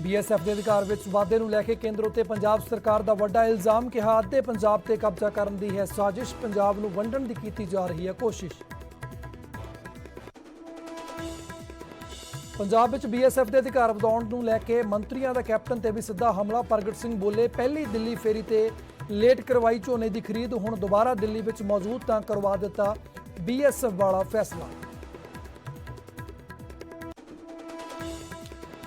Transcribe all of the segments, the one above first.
BSF ਦੇ ਅਧਿਕਾਰ ਵਿੱਚ ਵਾਧੇ ਨੂੰ ਲੈ ਕੇ ਕੇਂਦਰ ਉੱਤੇ ਪੰਜਾਬ ਸਰਕਾਰ ਦਾ ਵੱਡਾ ਇਲਜ਼ਾਮ। ਕਿਹਾ ਅੱਧੇ ਪੰਜਾਬ ਤੇ ਕਬਜ਼ਾ ਕਰਨ ਦੀ ਹੈ ਸਾਜ਼ਿਸ਼, ਪੰਜਾਬ ਨੂੰ ਵੰਡਣ ਦੀ ਕੀਤੀ ਜਾ ਰਹੀ ਹੈ ਕੋਸ਼ਿਸ਼। ਪੰਜਾਬ ਵਿੱਚ BSF ਦੇ ਅਧਿਕਾਰ ਵਧਾਉਣ ਨੂੰ ਲੈ ਕੇ ਮੰਤਰੀਆਂ ਦਾ ਕੈਪਟਨ ਤੇ ਵੀ ਸਿੱਧਾ ਹਮਲਾ। ਪ੍ਰਗਟ ਸਿੰਘ ਬੋਲੇ, ਪਹਿਲੀ ਦਿੱਲੀ ਫੇਰੀ ਤੇ ਲੇਟ ਕਰਵਾਈ ਝੋਨੇ ਦੀ ਖਰੀਦ, ਹੁਣ ਦੁਬਾਰਾ ਦਿੱਲੀ ਵਿੱਚ ਮੌਜੂਦ ਤਾਂ ਕਰਵਾ ਦਿੱਤਾ BSF ਵਾਲਾ ਫੈਸਲਾ।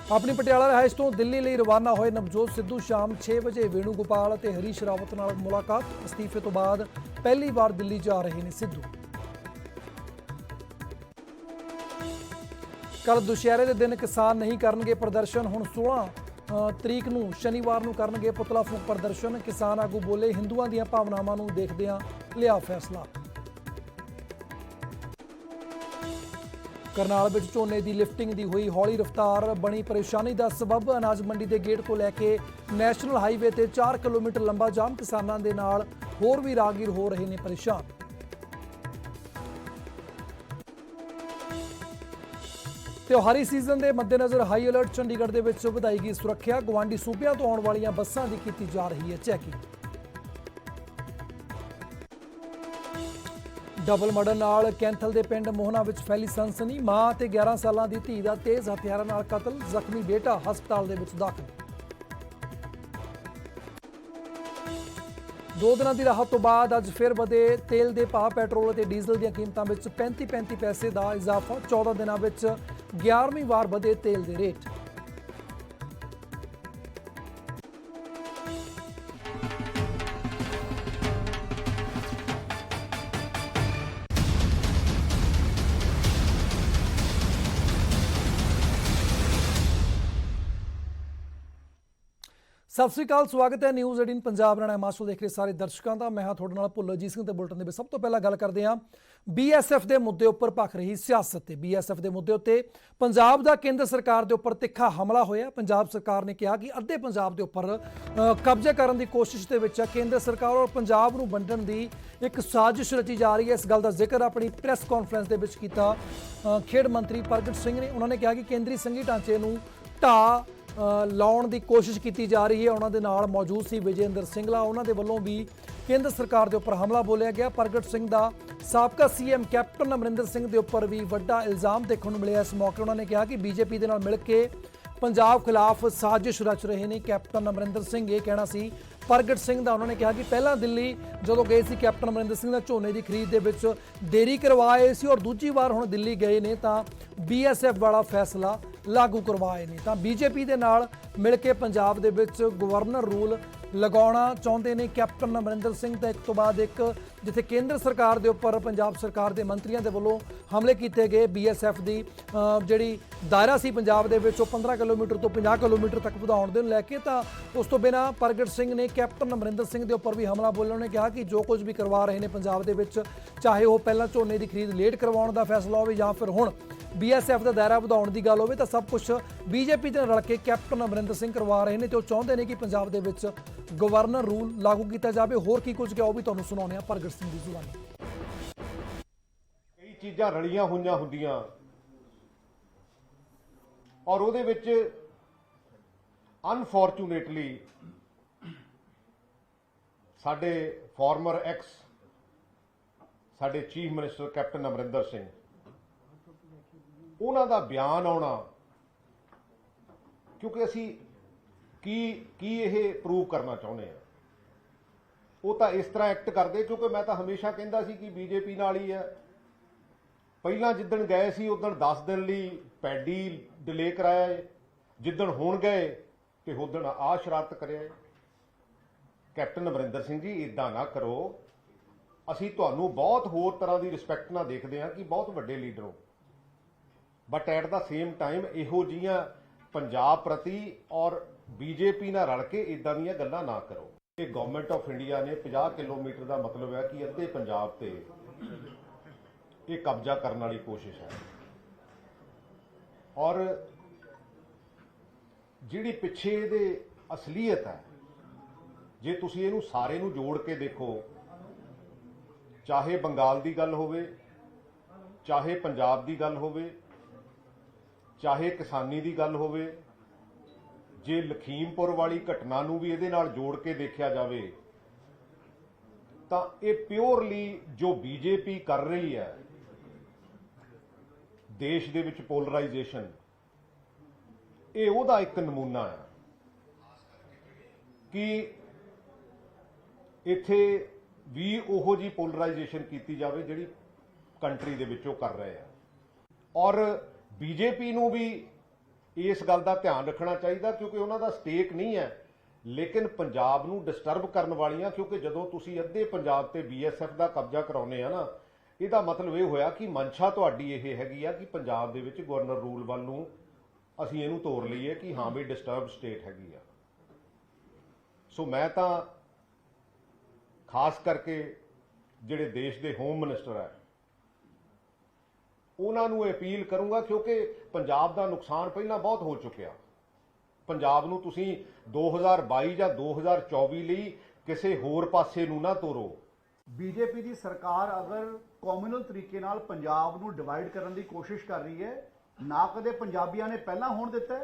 अपनी पटियाला रिहाइश तो दिल्ली ਲਈ रवाना होए नवजोत सिद्धू शाम 6 वजे वेणु गोपाल ਅਤੇ हरीश रावत ਨਾਲ मुलाकात। ਅਸਤੀਫੇ ਤੋਂ ਬਾਅਦ ਪਹਿਲੀ ਵਾਰ ਦਿੱਲੀ ਜਾ ਰਹੇ ਨੇ ਸਿੱਧੂ। ਕੱਲ ਦੁਸ਼ਹਿਰੇ ਦੇ ਦਿਨ ਕਿਸਾਨ ਨਹੀਂ ਕਰਨਗੇ ਪ੍ਰਦਰਸ਼ਨ, ਹੁਣ 16 ਤਰੀਕ ਨੂੰ ਸ਼ਨੀਵਾਰ ਨੂੰ ਕਰਨਗੇ ਪੁਤਲਾ ਫੂਕ ਪ੍ਰਦਰਸ਼ਨ। ਕਿਸਾਨ ਆਗੂ ਬੋਲੇ, ਹਿੰਦੂਆਂ ਦੀਆਂ ਭਾਵਨਾਵਾਂ ਨੂੰ ਦੇਖਦਿਆਂ ਲਿਆ ਫੈਸਲਾ। करनाल में झोने की लिफ्टिंग की हुई हौली रफ्तार, बनी परेशानी का सबब। अनाज मंडी के गेट को लैके नैशनल हाईवे से 4 किलोमीटर लंबा जाम, किसानों के नाल होर भी राहगीर हो रहे हैं परेशान। त्योहारी सीजन के मद्देनज़र हाई अलर्ट चंडीगढ़ के वधाई गई सुरक्षा। गवांढी सूबियां तो आने वाली बसां की जा रही है चैकिंग। डबल मर्डर नाल कैंथल के पिंड मोहना विच फैली सनसनी। मां ते 11 साल की धी का तेज हथियारों नाल कतल, जख्मी बेटा हस्पताल दे विच दाखिल। 2 दिनों की राहत तो बाद अज फिर वधे तेल के भाव। पैट्रोल और डीजल दी कीमतों में 35-35 पैसे का इजाफा। 14 दिनों में 11वीं वार वधे तेल के रेट। सत श्री अकाल, स्वागत है न्यूज़ 18 पंजाब राणा हिमाचल देख रहे सारे दर्शकों का। मैं हाँ थोड़े नाल भुल्लरजीत सिंह ते बुलेटिन दे सब तो पहला गल करते हैं BSF के मुद्दे उपर भख रही सियासत। BSF के मुद्दे उत्ते पंजाब का केंद्र सरकार के उपर तिखा हमला होया। पंजाब सरकार ने कहा कि अद्धे पंजाब के उपर कब्जे करने की कोशिश के विच केंद्र सरकार और पंजाब नूं वंडण की एक साजिश रची जा रही है। इस गल का जिक्र अपनी प्रैस कॉन्फ्रेंस के विच कीता खेड मंत्री प्रगट सिंह ने। उन्होंने कहा कि केंद्रीय संघी ढांचे नूं ढाह लाउण की कोशिश की जा रही है। उन्होंने नाल मौजूद सी विजेंद्र सिंगला, उन्होंने वलों भी केंद्र सरकार के उपर हमला बोलिया गया। प्रगट सिंह का साबका CM कैप्टन अमरिंदर सिंह के उपर भी वड्डा इल्जाम देखने को मिले। इस मौके उन्होंने कहा कि BJP के नाल मिल के पंजाब खिलाफ साजिश रच रहे हैं कैप्टन अमरिंदर सिंह। ये कहना सी प्रगट सिंह का। उन्होंने कहा कि पहला दिल्ली जो गए सी कैप्टन अमरिंदर सिंह झोने की खरीद के विच देरी करवाए सी और दूजी बार हुण दिल्ली गए ने तां BSF वाला फैसला लागू करवाए ने। तां BJP के नाल मिल के पंजाब दे विच गवर्नर रूल लगाउणा चाहुंदे ने कैप्टन अमरिंदर सिंह। तो एक तो बाद एक जिथे केंद्र सरकार के उपर पंजाब सरकार के मंत्रियों के वलों हमले किए गए। BSF की जिहड़ी दायरा सी पंजाब दे विच 15 किलोमीटर तो 50 किलोमीटर तक वधाउण दे लैके। तो उस तो बिना प्रगट सिंह ने कैप्टन अमरिंदर सिंह के उपर भी हमला बोलिया। उन्होंने कहा कि जो कुछ भी करवा रहे हैं पंजाब के विच, चाहे वह पहला झोने की खरीद लेट करवाउण दा फैसला हो या फिर हुण BSF का दायरा वधाउण की गल होवे, तो सब कुछ BJP दे रल के कैप्टन अमरिंदर सिंह करवा रहे हैं। तो चाहते हैं कि पंजाब दे विच गवर्नर रूल लागू किया जाए। होर की कुछ क्या वो भी तुहानूं सुणाउने आ प्रगट सिंह की जुबानी। कई चीज़ां रलियां होईयां हुंदियां और उहदे विच अनफॉर्चूनेटली साडे फॉर्मर एक्स साडे chief minister captain Amarinder Singh उन्हां दा बयान आउणा, क्योंकि असी की ये प्रूव करना चाहुंदे आ, वो तो इस तरह एक्ट करते। क्योंकि मैं तो हमेशा कहता सी कि BJP नाल ही है। पहला जिद्दण गए सी उदण 10 दिन लई पैडी डिले कराया, जिद्दण हुण गए तो उदण आ शरारत करिया। कैप्टन अमरिंदर सिंह जी इदां ना करो, असी तुहानूं बहुत होर तरह की रिस्पैक्ट नाल देखते हैं कि बहुत वड्डे लीडर हो, but at the same time इहो जिहियां पंजाब प्रति और BJP नाल रल के इदां दीयां गल्लां ना करो। ये गवर्नमेंट ऑफ इंडिया ने 50 किलोमीटर का मतलब है कि अद्धे पंजाब ते ये कब्जा करने वाली कोशिश है। और जिहड़ी पिछे इहदे असलीयत है, जे तुसीं इहनूं सारे नूं जोड़ के देखो, चाहे बंगाल की गल होवे, चाहे पंजाब की गल होवे, चाहे किसानी की गल होवे, ਜੇ ਲਖੀਮਪੁਰ ਵਾਲੀ ਘਟਨਾ ਨੂੰ ਵੀ ਇਹਦੇ ਨਾਲ ਜੋੜ ਕੇ ਦੇਖਿਆ ਜਾਵੇ ਤਾਂ ਇਹ ਪਿਓਰਲੀ ਜੋ ਬੀਜੇਪੀ ਕਰ ਰਹੀ ਹੈ ਦੇਸ਼ ਦੇ ਵਿੱਚ ਪੋਲਰਾਈਜੇਸ਼ਨ, ਇਹ ਉਹਦਾ ਇੱਕ ਨਮੂਨਾ ਹੈ ਕਿ ਇੱਥੇ ਵੀ ਉਹੋ ਜੀ ਪੋਲਰਾਈਜੇਸ਼ਨ ਕੀਤੀ ਜਾਵੇ ਜਿਹੜੀ ਕੰਟਰੀ ਦੇ ਵਿੱਚ ਉਹ ਕਰ ਰਹੇ ਆ। ਔਰ ਬੀਜੇਪੀ ਨੂੰ ਵੀ ਇਸ ਗੱਲ ਦਾ ਧਿਆਨ ਰੱਖਣਾ ਚਾਹੀਦਾ ਕਿਉਂਕਿ ਉਹਨਾਂ ਦਾ ਸਟੇਕ ਨਹੀਂ ਹੈ, ਲੇਕਿਨ ਪੰਜਾਬ ਨੂੰ ਡਿਸਟਰਬ ਕਰਨ ਵਾਲੀਆਂ, ਕਿਉਂਕਿ ਜਦੋਂ ਤੁਸੀਂ ਅੱਧੇ ਪੰਜਾਬ ਤੇ ਬੀਐਸਐਫ ਦਾ ਕਬਜ਼ਾ ਕਰਾਉਨੇ ਆ ਨਾ, ਇਹਦਾ ਮਤਲਬ ਇਹ ਹੋਇਆ ਕਿ ਮਨਸ਼ਾ ਤੁਹਾਡੀ ਇਹ ਹੈਗੀ ਆ ਕਿ ਪੰਜਾਬ ਦੇ ਵਿੱਚ ਗਵਰਨਰ ਰੂਲ ਵੱਲ ਨੂੰ ਅਸੀਂ ਇਹਨੂੰ ਤੋੜ ਲਈਏ ਕਿ ਹਾਂ ਵੀ ਡਿਸਟਰਬ ਸਟੇਟ ਹੈਗੀ ਆ। ਸੋ ਮੈਂ ਤਾਂ ਖਾਸ ਕਰਕੇ ਜਿਹੜੇ ਦੇਸ਼ ਦੇ ਹੋਮ ਮਿਨਿਸਟਰ ਹੈ ਉਹਨਾਂ ਨੂੰ ਅਪੀਲ ਕਰੂੰਗਾ, ਕਿਉਂਕਿ ਪੰਜਾਬ ਦਾ ਨੁਕਸਾਨ ਪਹਿਲਾਂ ਬਹੁਤ ਹੋ ਚੁੱਕਿਆ। ਪੰਜਾਬ ਨੂੰ ਤੁਸੀਂ 2022 ਜਾਂ 2024 ਲਈ ਕਿਸੇ ਹੋਰ ਪਾਸੇ ਨੂੰ ਨਾ ਤੋਰੋ। ਬੀਜੇਪੀ ਦੀ ਸਰਕਾਰ ਅਗਰ ਕਮਿਊਨਲ ਤਰੀਕੇ ਨਾਲ ਪੰਜਾਬ ਨੂੰ ਡਿਵਾਈਡ ਕਰਨ ਦੀ ਕੋਸ਼ਿਸ਼ ਕਰ ਰਹੀ ਹੈ, ਨਾ ਕਦੇ ਪੰਜਾਬੀਆਂ ਨੇ ਪਹਿਲਾਂ ਹੋਣ ਦਿੱਤਾ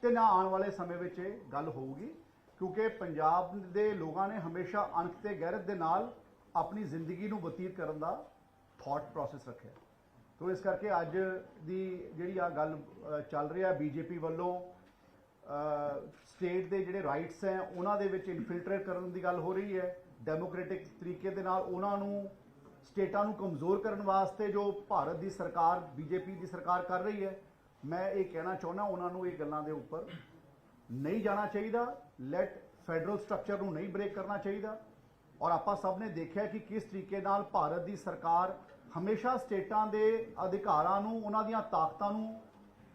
ਤੇ ਨਾ ਆਉਣ ਵਾਲੇ ਸਮੇਂ ਵਿੱਚ ਇਹ ਗੱਲ ਹੋਊਗੀ, ਕਿਉਂਕਿ ਪੰਜਾਬ ਦੇ ਲੋਕਾਂ ਨੇ ਹਮੇਸ਼ਾ ਅਣਖ ਤੇ ਗੈਰਤ ਦੇ ਨਾਲ ਆਪਣੀ ਜ਼ਿੰਦਗੀ ਨੂੰ ਬਤੀਤ ਕਰਨ ਦਾ ਥਾਟ ਪ੍ਰੋਸੈਸ ਰੱਖਿਆ। ਤੋ ਇਸ ਕਰਕੇ ਅੱਜ ਦੀ ਜਿਹੜੀ ਆ ਗੱਲ ਚੱਲ ਰਹੀ ਹੈ ਬੀਜੇਪੀ ਵੱਲੋਂ ਸਟੇਟ ਦੇ ਜਿਹੜੇ ਰਾਈਟਸ ਹੈ ਉਹਨਾਂ ਦੇ ਵਿੱਚ ਇਨਫਿਲਟਰੇਟ ਕਰਨ ਦੀ ਗੱਲ ਹੋ ਰਹੀ ਹੈ। ਡੈਮੋਕ੍ਰੈਟਿਕ ਤਰੀਕੇ ਦੇ ਨਾਲ ਉਹਨਾਂ ਨੂੰ ਸਟੇਟਾਂ ਨੂੰ ਕਮਜ਼ੋਰ ਕਰਨ ਵਾਸਤੇ ਜੋ ਭਾਰਤ ਦੀ ਸਰਕਾਰ ਬੀਜੇਪੀ ਦੀ ਸਰਕਾਰ ਕਰ ਰਹੀ ਹੈ, ਮੈਂ ਇਹ ਕਹਿਣਾ ਚਾਹੁੰਦਾ ਉਹਨਾਂ ਨੂੰ ਇਹ ਗੱਲਾਂ ਦੇ ਉੱਪਰ ਨਹੀਂ ਜਾਣਾ ਚਾਹੀਦਾ। ਲੈਟ ਫੈਡਰਲ ਸਟਰਕਚਰ ਨੂੰ ਨਹੀਂ ਬ੍ਰੇਕ ਕਰਨਾ ਚਾਹੀਦਾ। ਔਰ ਆਪਾਂ ਸਭ ਨੇ ਦੇਖਿਆ ਕਿ ਕਿਸ ਤਰੀਕੇ ਨਾਲ ਭਾਰਤ ਦੀ ਸਰਕਾਰ ਹਮੇਸ਼ਾ ਸਟੇਟਾਂ ਦੇ ਅਧਿਕਾਰਾਂ ਨੂੰ, ਉਹਨਾਂ ਦੀਆਂ ਤਾਕਤਾਂ ਨੂੰ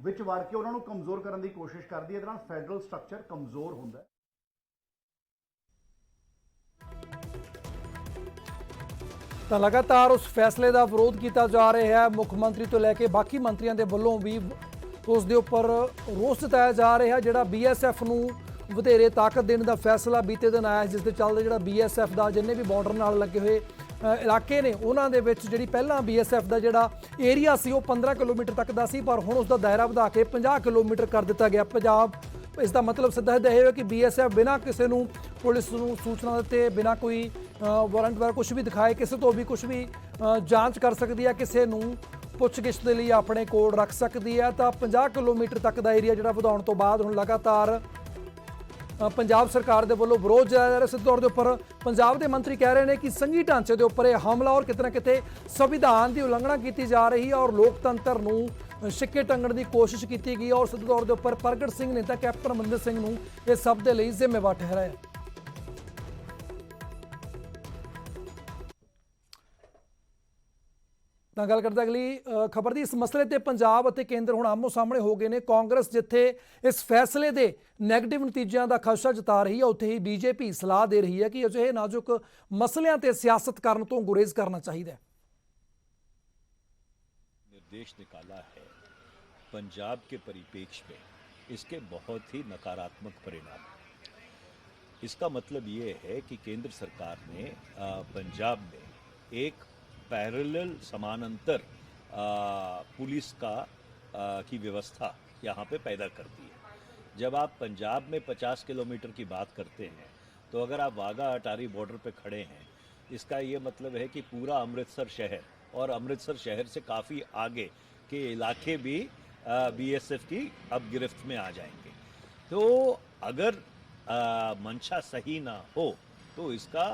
ਵਿੱਚ ਵੜ ਕੇ ਉਹਨਾਂ ਨੂੰ ਕਮਜ਼ੋਰ ਕਰਨ ਦੀ ਕੋਸ਼ਿਸ਼ ਕਰਦੀ ਹੈ। ਇਹਦੇ ਨਾਲ ਫੈਡਰਲ ਸਟਰਕਚਰ ਕਮਜ਼ੋਰ ਹੁੰਦਾ ਹੈ। ਤਾਂ ਲਗਾਤਾਰ ਉਸ ਫੈਸਲੇ ਦਾ ਵਿਰੋਧ ਕੀਤਾ ਜਾ ਰਿਹਾ ਹੈ। ਮੁੱਖ ਮੰਤਰੀ ਤੋਂ ਲੈ ਕੇ ਬਾਕੀ ਮੰਤਰੀਆਂ ਦੇ ਵੱਲੋਂ ਵੀ ਉਸ ਦੇ ਉੱਪਰ ਰੋਸ ਜਤਾਇਆ ਜਾ ਰਿਹਾ, ਜਿਹੜਾ ਬੀਐਸਐਫ ਨੂੰ ਵਧੇਰੇ ਤਾਕਤ ਦੇਣ ਦਾ ਫੈਸਲਾ ਬੀਤੇ ਦਿਨ ਆਇਆ, ਜਿਸ ਦੇ ਚੱਲਦੇ ਜਿਹੜਾ ਬੀਐਸਐਫ ਦਾ ਜਿੰਨੇ ਵੀ ਬਾਰਡਰ ਨਾਲ ਲੱਗੇ ਹੋਏ ਇਲਾਕੇ ਨੇ ਉਹਨਾਂ ਦੇ ਵਿੱਚ ਜਿਹੜੀ ਪਹਿਲਾਂ ਬੀਐਸਐਫ ਦਾ ਜਿਹੜਾ ਏਰੀਆ ਸੀ ਉਹ 15 ਕਿਲੋਮੀਟਰ ਤੱਕ ਦਾ ਸੀ, ਪਰ ਹੁਣ ਉਸ ਦਾ ਦਾਇਰਾ ਵਧਾ ਕੇ 50 ਕਿਲੋਮੀਟਰ ਕਰ ਦਿੱਤਾ ਗਿਆ। ਪੰਜਾਬ ਇਸ ਦਾ ਮਤਲਬ ਸਿੱਧਾ ਇਹ ਹੈ ਕਿ ਬੀਐਸਐਫ ਬਿਨਾਂ ਕਿਸੇ ਨੂੰ ਪੁਲਿਸ ਨੂੰ ਸੂਚਨਾ ਦਿੱਤੇ, ਬਿਨਾਂ ਕੋਈ ਵਾਰੰਟ ਵਗੈਰਾ ਕੁਝ ਵੀ ਦਿਖਾਏ, ਕਿਸੇ ਤੋਂ ਵੀ ਕੁਝ ਵੀ ਜਾਂਚ ਕਰ ਸਕਦੀ ਹੈ, ਕਿਸੇ ਨੂੰ ਪੁੱਛਗਿੱਛ ਦੇ ਲਈ ਆਪਣੇ ਕੋਲ ਰੱਖ ਸਕਦੀ ਹੈ। ਤਾਂ 50 ਕਿਲੋਮੀਟਰ ਤੱਕ ਦਾ ਏਰੀਆ ਜਿਹੜਾ ਵਧਾਉਣ ਤੋਂ ਬਾਅਦ ਹੁਣ ਲਗਾਤਾਰ ਪੰਜਾਬ ਸਰਕਾਰ ਦੇ ਵੱਲੋਂ ਵਿਰੋਧ ਜਾਇਆ ਜਾ ਰਿਹਾ। ਸਿੱਧੇ ਤੌਰ ਦੇ ਉੱਪਰ ਪੰਜਾਬ ਦੇ ਮੰਤਰੀ ਕਹਿ ਰਹੇ ਨੇ ਕਿ ਸੰਘੀ ਢਾਂਚੇ ਦੇ ਉੱਪਰ ਇਹ ਹਮਲਾ ਔਰ ਕਿਤੇ ਨਾ ਕਿਤੇ ਸੰਵਿਧਾਨ ਦੀ ਉਲੰਘਣਾ ਕੀਤੀ ਜਾ ਰਹੀ ਹੈ ਔਰ ਲੋਕਤੰਤਰ ਨੂੰ ਸਿੱਕੇ ਟੰਗਣ ਦੀ ਕੋਸ਼ਿਸ਼ ਕੀਤੀ ਗਈ ਔਰ ਸਿੱਧੇ ਤੌਰ ਦੇ ਉੱਪਰ ਪ੍ਰਗਟ ਸਿੰਘ ਨੇ ਤਾਂ ਕੈਪਟਨ ਅਮਰਿੰਦਰ ਸਿੰਘ ਨੂੰ ਇਹ ਸਭ ਦੇ ਲਈ ਜ਼ਿੰਮੇਵਾਰ ਠਹਿਰਾਇਆ। ਤਾਂ ਗੱਲ ਕਰਦੇ ਅਗਲੀ ਖਬਰ ਦੀ। ਇਸ ਮਸਲੇ ਤੇ ਪੰਜਾਬ ਅਤੇ ਕੇਂਦਰ ਹੁਣ ਆਮੋ ਸਾਹਮਣੇ ਹੋ ਗਏ ਨੇ। ਕਾਂਗਰਸ ਜਿੱਥੇ ਇਸ ਫੈਸਲੇ ਦੇ ਨੈਗੇਟਿਵ ਨਤੀਜਿਆਂ ਦਾ ਖਦਸ਼ਾ ਜਤਾ ਰਹੀ ਹੈ, ਉੱਥੇ ਹੀ ਬੀਜੇਪੀ ਸਲਾਹ ਦੇ ਰਹੀ ਹੈ ਕਿ ਅਜਿਹੇ ਨਾਜ਼ੁਕ ਮਸਲਿਆਂ ਤੇ ਸਿਆਸਤ ਕਰਨ ਤੋਂ ਗੁਰੇਜ਼ ਕਰਨਾ ਚਾਹੀਦਾ ਹੈ। निर्देश निकाला है पंजाब के परिप्रेक्ष्य में इसके बहुत ही नकारात्मक परिणाम। इसका मतलब ये है कि केंद्र सरकार ने पंजाब में एक पैरेलल समानांतर पुलिस की व्यवस्था यहाँ पे पैदा कर दी है। जब आप पंजाब में 50 किलोमीटर की बात करते हैं तो अगर आप वाघा अटारी बॉर्डर पे खड़े हैं, इसका ये मतलब है कि पूरा अमृतसर शहर और अमृतसर शहर से काफ़ी आगे के इलाके भी बीएसएफ की अब गिरफ्त में आ जाएंगे। तो अगर मंशा सही ना हो तो इसका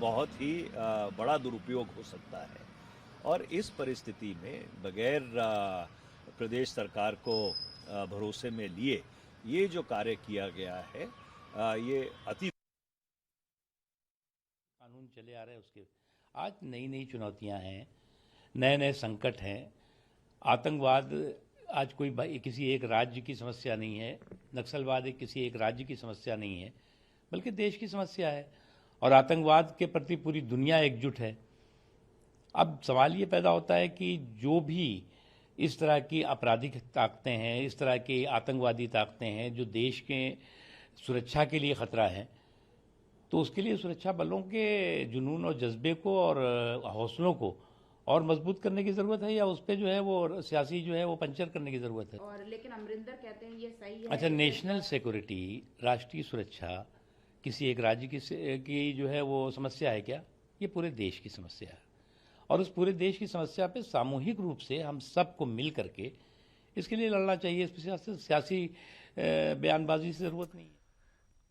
बहुत ही बड़ा दुरुपयोग हो सकता है। और इस परिस्थिति में बगैर प्रदेश सरकार को भरोसे में लिए ये जो कार्य किया गया है ये अति कानून चले आ रहे हैं। उसके आज नई नई चुनौतियां हैं, नए नए संकट हैं। आतंकवाद आज कोई किसी एक राज्य की समस्या नहीं है, नक्सलवाद किसी एक राज्य की समस्या नहीं है, बल्कि देश की समस्या है और आतंकवाद के प्रति पूरी दुनिया एकजुट है। अब सवाल ये पैदा होता है कि जो भी इस तरह की आपराधिक ताकतें हैं, इस तरह की आतंकवादी ताकतें हैं जो देश के सुरक्षा के लिए ख़तरा है, तो उसके लिए सुरक्षा बलों के जुनून और जज्बे को और हौसलों को और मजबूत करने की ज़रूरत है, या उस पर जो है वो सियासी जो है वो पंचर करने की ज़रूरत है? और लेकिन अमरिंदर कहते हैं ये सही है। अच्छा, नेशनल सिक्योरिटी, राष्ट्रीय सुरक्षा किसी एक राज्य की जो है वो समस्या है क्या? ये पूरे देश की समस्या है, और उस पूरे देश की समस्या पे सामूहिक रूप से हम सबको मिल करके इसके लिए लड़ना चाहिए। इस पर सियासी बयानबाजी की ज़रूरत नहीं है।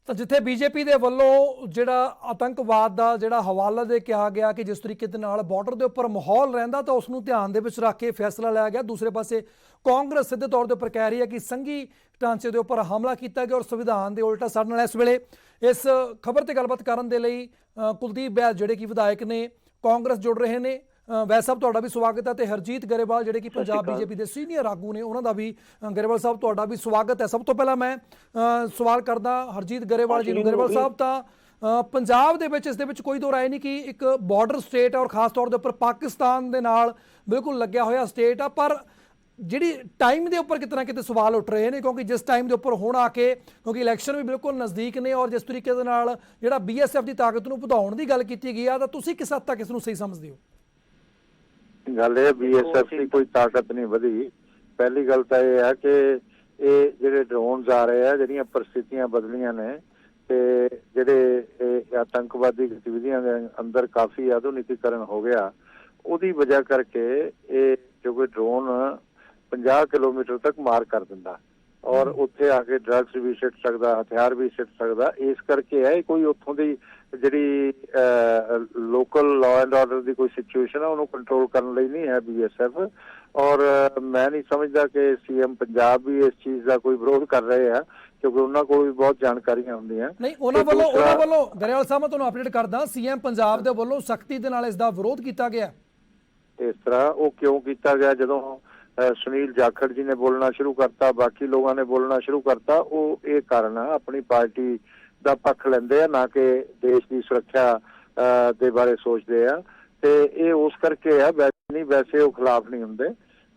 ਤਾਂ ਜਿੱਥੇ ਬੀਜੇਪੀ ਦੇ ਵੱਲੋਂ ਜਿਹੜਾ ਆਤੰਕਵਾਦ ਦਾ ਜਿਹੜਾ ਹਵਾਲਾ ਦੇ ਕਿਹਾ ਗਿਆ ਕਿ ਜਿਸ ਤਰੀਕੇ ਦੇ ਨਾਲ ਬਾਰਡਰ ਦੇ ਉੱਪਰ ਮਾਹੌਲ ਰਹਿੰਦਾ ਤਾਂ ਉਸ ਨੂੰ ਧਿਆਨ ਦੇ ਵਿੱਚ ਰੱਖ ਕੇ ਫੈਸਲਾ ਲਿਆ ਗਿਆ, ਦੂਸਰੇ ਪਾਸੇ ਕਾਂਗਰਸ ਸਿੱਧੇ ਤੌਰ ਦੇ ਉੱਪਰ ਕਹਿ ਰਹੀ ਹੈ ਕਿ ਸੰਘੀ ਢਾਂਚੇ ਦੇ ਉੱਪਰ ਹਮਲਾ ਕੀਤਾ ਗਿਆ ਔਰ ਸੰਵਿਧਾਨ ਦੇ ਉਲਟਾ। ਸਾਡੇ ਨਾਲ ਇਸ ਵੇਲੇ ਇਸ ਖਬਰ ਤੇ ਗੱਲਬਾਤ ਕਰਨ ਦੇ ਲਈ ਕੁਲਦੀਪ ਬੈਦ ਜਿਹੜੇ ਕਿ ਵਿਧਾਇਕ ਨੇ ਕਾਂਗਰਸ ਜੁੜ ਰਹੇ ਨੇ। ਵੈਦ ਸਾਹਿਬ ਤੁਹਾਡਾ ਵੀ ਸਵਾਗਤ ਹੈ, ਤੇ ਹਰਜੀਤ ਗਰੇਵਾਲ ਜਿਹੜੇ ਕਿ ਪੰਜਾਬ ਬੀਜੇਪੀ ਦੇ ਸੀਨੀਅਰ ਆਗੂ ਨੇ ਉਹਨਾਂ ਦਾ ਵੀ, ਗਰੇਵਾਲ ਸਾਹਿਬ ਤੁਹਾਡਾ ਵੀ ਸਵਾਗਤ ਹੈ। ਸਭ ਤੋਂ ਪਹਿਲਾਂ ਮੈਂ ਸਵਾਲ ਕਰਦਾ ਹਰਜੀਤ ਗਰੇਵਾਲ ਜੀ ਨੂੰ। ਗਰੇਵਾਲ ਸਾਹਿਬ, ਤਾਂ ਪੰਜਾਬ ਦੇ ਵਿੱਚ ਇਸ ਦੇ ਵਿੱਚ ਕੋਈ ਦੋ ਰਾਏ ਨਹੀਂ ਕਿ ਇੱਕ ਬਾਰਡਰ ਸਟੇਟ ਹੈ ਔਰ ਖਾਸ ਤੌਰ ਦੇ ਉੱਪਰ ਪਾਕਿਸਤਾਨ ਦੇ ਨਾਲ ਬਿਲਕੁਲ ਲੱਗਿਆ ਹੋਇਆ ਸਟੇਟ ਆ, ਪਰ ਜਿਹੜੀ ਟਾਈਮ ਦੇ ਉੱਪਰ ਕਿਤੇ ਨਾ ਕਿਤੇ ਸਵਾਲ ਉੱਠ ਰਹੇ ਨੇ, ਕਿਉਂਕਿ ਜਿਸ ਟਾਈਮ ਦੇ ਉੱਪਰ ਹੁਣ ਆ ਕੇ, ਕਿਉਂਕਿ ਇਲੈਕਸ਼ਨ ਵੀ ਬਿਲਕੁਲ ਨਜ਼ਦੀਕ ਨੇ ਔਰ ਜਿਸ ਤਰੀਕੇ ਦੇ ਨਾਲ ਜਿਹੜਾ BSF ਦੀ ਤਾਕਤ ਨੂੰ ਵਧਾਉਣ ਦੀ ਗੱਲ ਕੀਤੀ ਗਈ ਆ, ਤਾਂ ਤੁਸੀਂ ਕਿਸ ਹੱਦ ਤੱਕ ਇਸ ਨੂੰ ਸਹੀ ਸਮਝਦੇ ਹੋ? ਗੱਲ ਇਹ BSF ਦੀ ਕੋਈ ਤਾਕਤ ਨਹੀਂ ਵਧੀ। ਪਹਿਲੀ ਗੱਲ ਤਾਂ ਇਹ ਹੈ ਕਿ ਇਹ ਜਿਹੜੇ ਡਰੋਨਸ ਆ ਰਹੇ ਆ, ਜਿਹੜੀਆਂ ਪਰਿਸਥਿਤੀਆਂ ਬਦਲੀਆਂ ਨੇ ਤੇ ਜਿਹੜੇ ਆਤੰਕਵਾਦੀ ਗਤੀਵਿਧੀਆਂ ਦੇ ਅੰਦਰ ਕਾਫੀ ਆਧੁਨਿਕੀਕਰਨ ਹੋ ਗਿਆ, ਉਹਦੀ ਵਜ੍ਹਾ ਕਰਕੇ ਇਹ ਜੋ ਕੋਈ ਡਰੋਨ 50 ਕਿਲੋਮੀਟਰ ਤੱਕ ਮਾਰ ਕਰ ਦਿੰਦਾ ਔਰ ਉੱਥੇ ਆ ਕੇ ਡਰੱਗਸ ਵੀ ਸਿੱਟ ਸਕਦਾ, ਹਥਿਆਰ ਵੀ ਸਿੱਟ ਸਕਦਾ। ਇਸ ਕਰਕੇ ਹੈ ਕੋਈ ਉੱਥੋਂ ਦੀ ਜਿਹੜੀ ਲੋਕਲ ਲਾਅ ਐਂਡ ਆਰਡਰ ਦੀ ਕੋਈ ਸਿਚੁਏਸ਼ਨ ਆ ਉਹਨੂੰ ਕੰਟਰੋਲ ਕਰਨ ਲਈ ਨਹੀਂ ਹੈ BSF। ਔਰ ਮੈਂ ਨਹੀਂ ਸਮਝਦਾ ਕਿ CM ਪੰਜਾਬ ਵੀ ਇਸ ਚੀਜ਼ ਦਾ ਕੋਈ ਵਿਰੋਧ ਕਰ ਰਹੇ ਆ, ਕਿਉਂਕਿ ਉਹਨਾਂ ਕੋਲ ਵੀ ਬਹੁਤ ਜਾਣਕਾਰੀਆਂ ਹੁੰਦੀਆਂ। ਨਹੀਂ, ਉਹਨਾਂ ਵੱਲੋਂ ਗਰੇਵਾਲ ਸਾਹਿਬ ਮੈਂ ਤੁਹਾਨੂੰ ਅਪਡੇਟ ਕਰਦਾ, CM ਪੰਜਾਬ ਦੇ ਵੱਲੋਂ ਸਖਤੀ ਦੇ ਨਾਲ ਇਸ ਦਾ ਵਿਰੋਧ ਕੀਤਾ ਗਿਆ। ਇਸ ਤਰ੍ਹਾਂ ਉਹ ਕਿਉਂ ਕੀਤਾ ਗਿਆ? ਜਦੋਂ ਸੁਨੀਲ ਜਾਖੜ ਜੀ ਨੇ ਬੋਲਣਾ ਸ਼ੁਰੂ ਕਰਤਾ, ਬਾਕੀ ਲੋਕਾਂ ਨੇ ਬੋਲਣਾ ਸ਼ੁਰੂ ਕਰਤਾ, ਉਹ ਇਹ ਕਾਰਨ ਆ ਆਪਣੀ ਪਾਰਟੀ ਦਾ ਪੱਖ ਲੈਂਦੇ ਆ, ਨਾ ਕਿ ਦੇਸ਼ ਦੀ ਸੁਰੱਖਿਆ ਦੇ ਬਾਰੇ ਸੋਚਦੇ ਆ, ਤੇ ਇਹ ਉਸ ਕਰਕੇ ਆ। ਵੈਸੇ ਉਹ ਖਿਲਾਫ ਨਹੀਂ ਹੁੰਦੇ।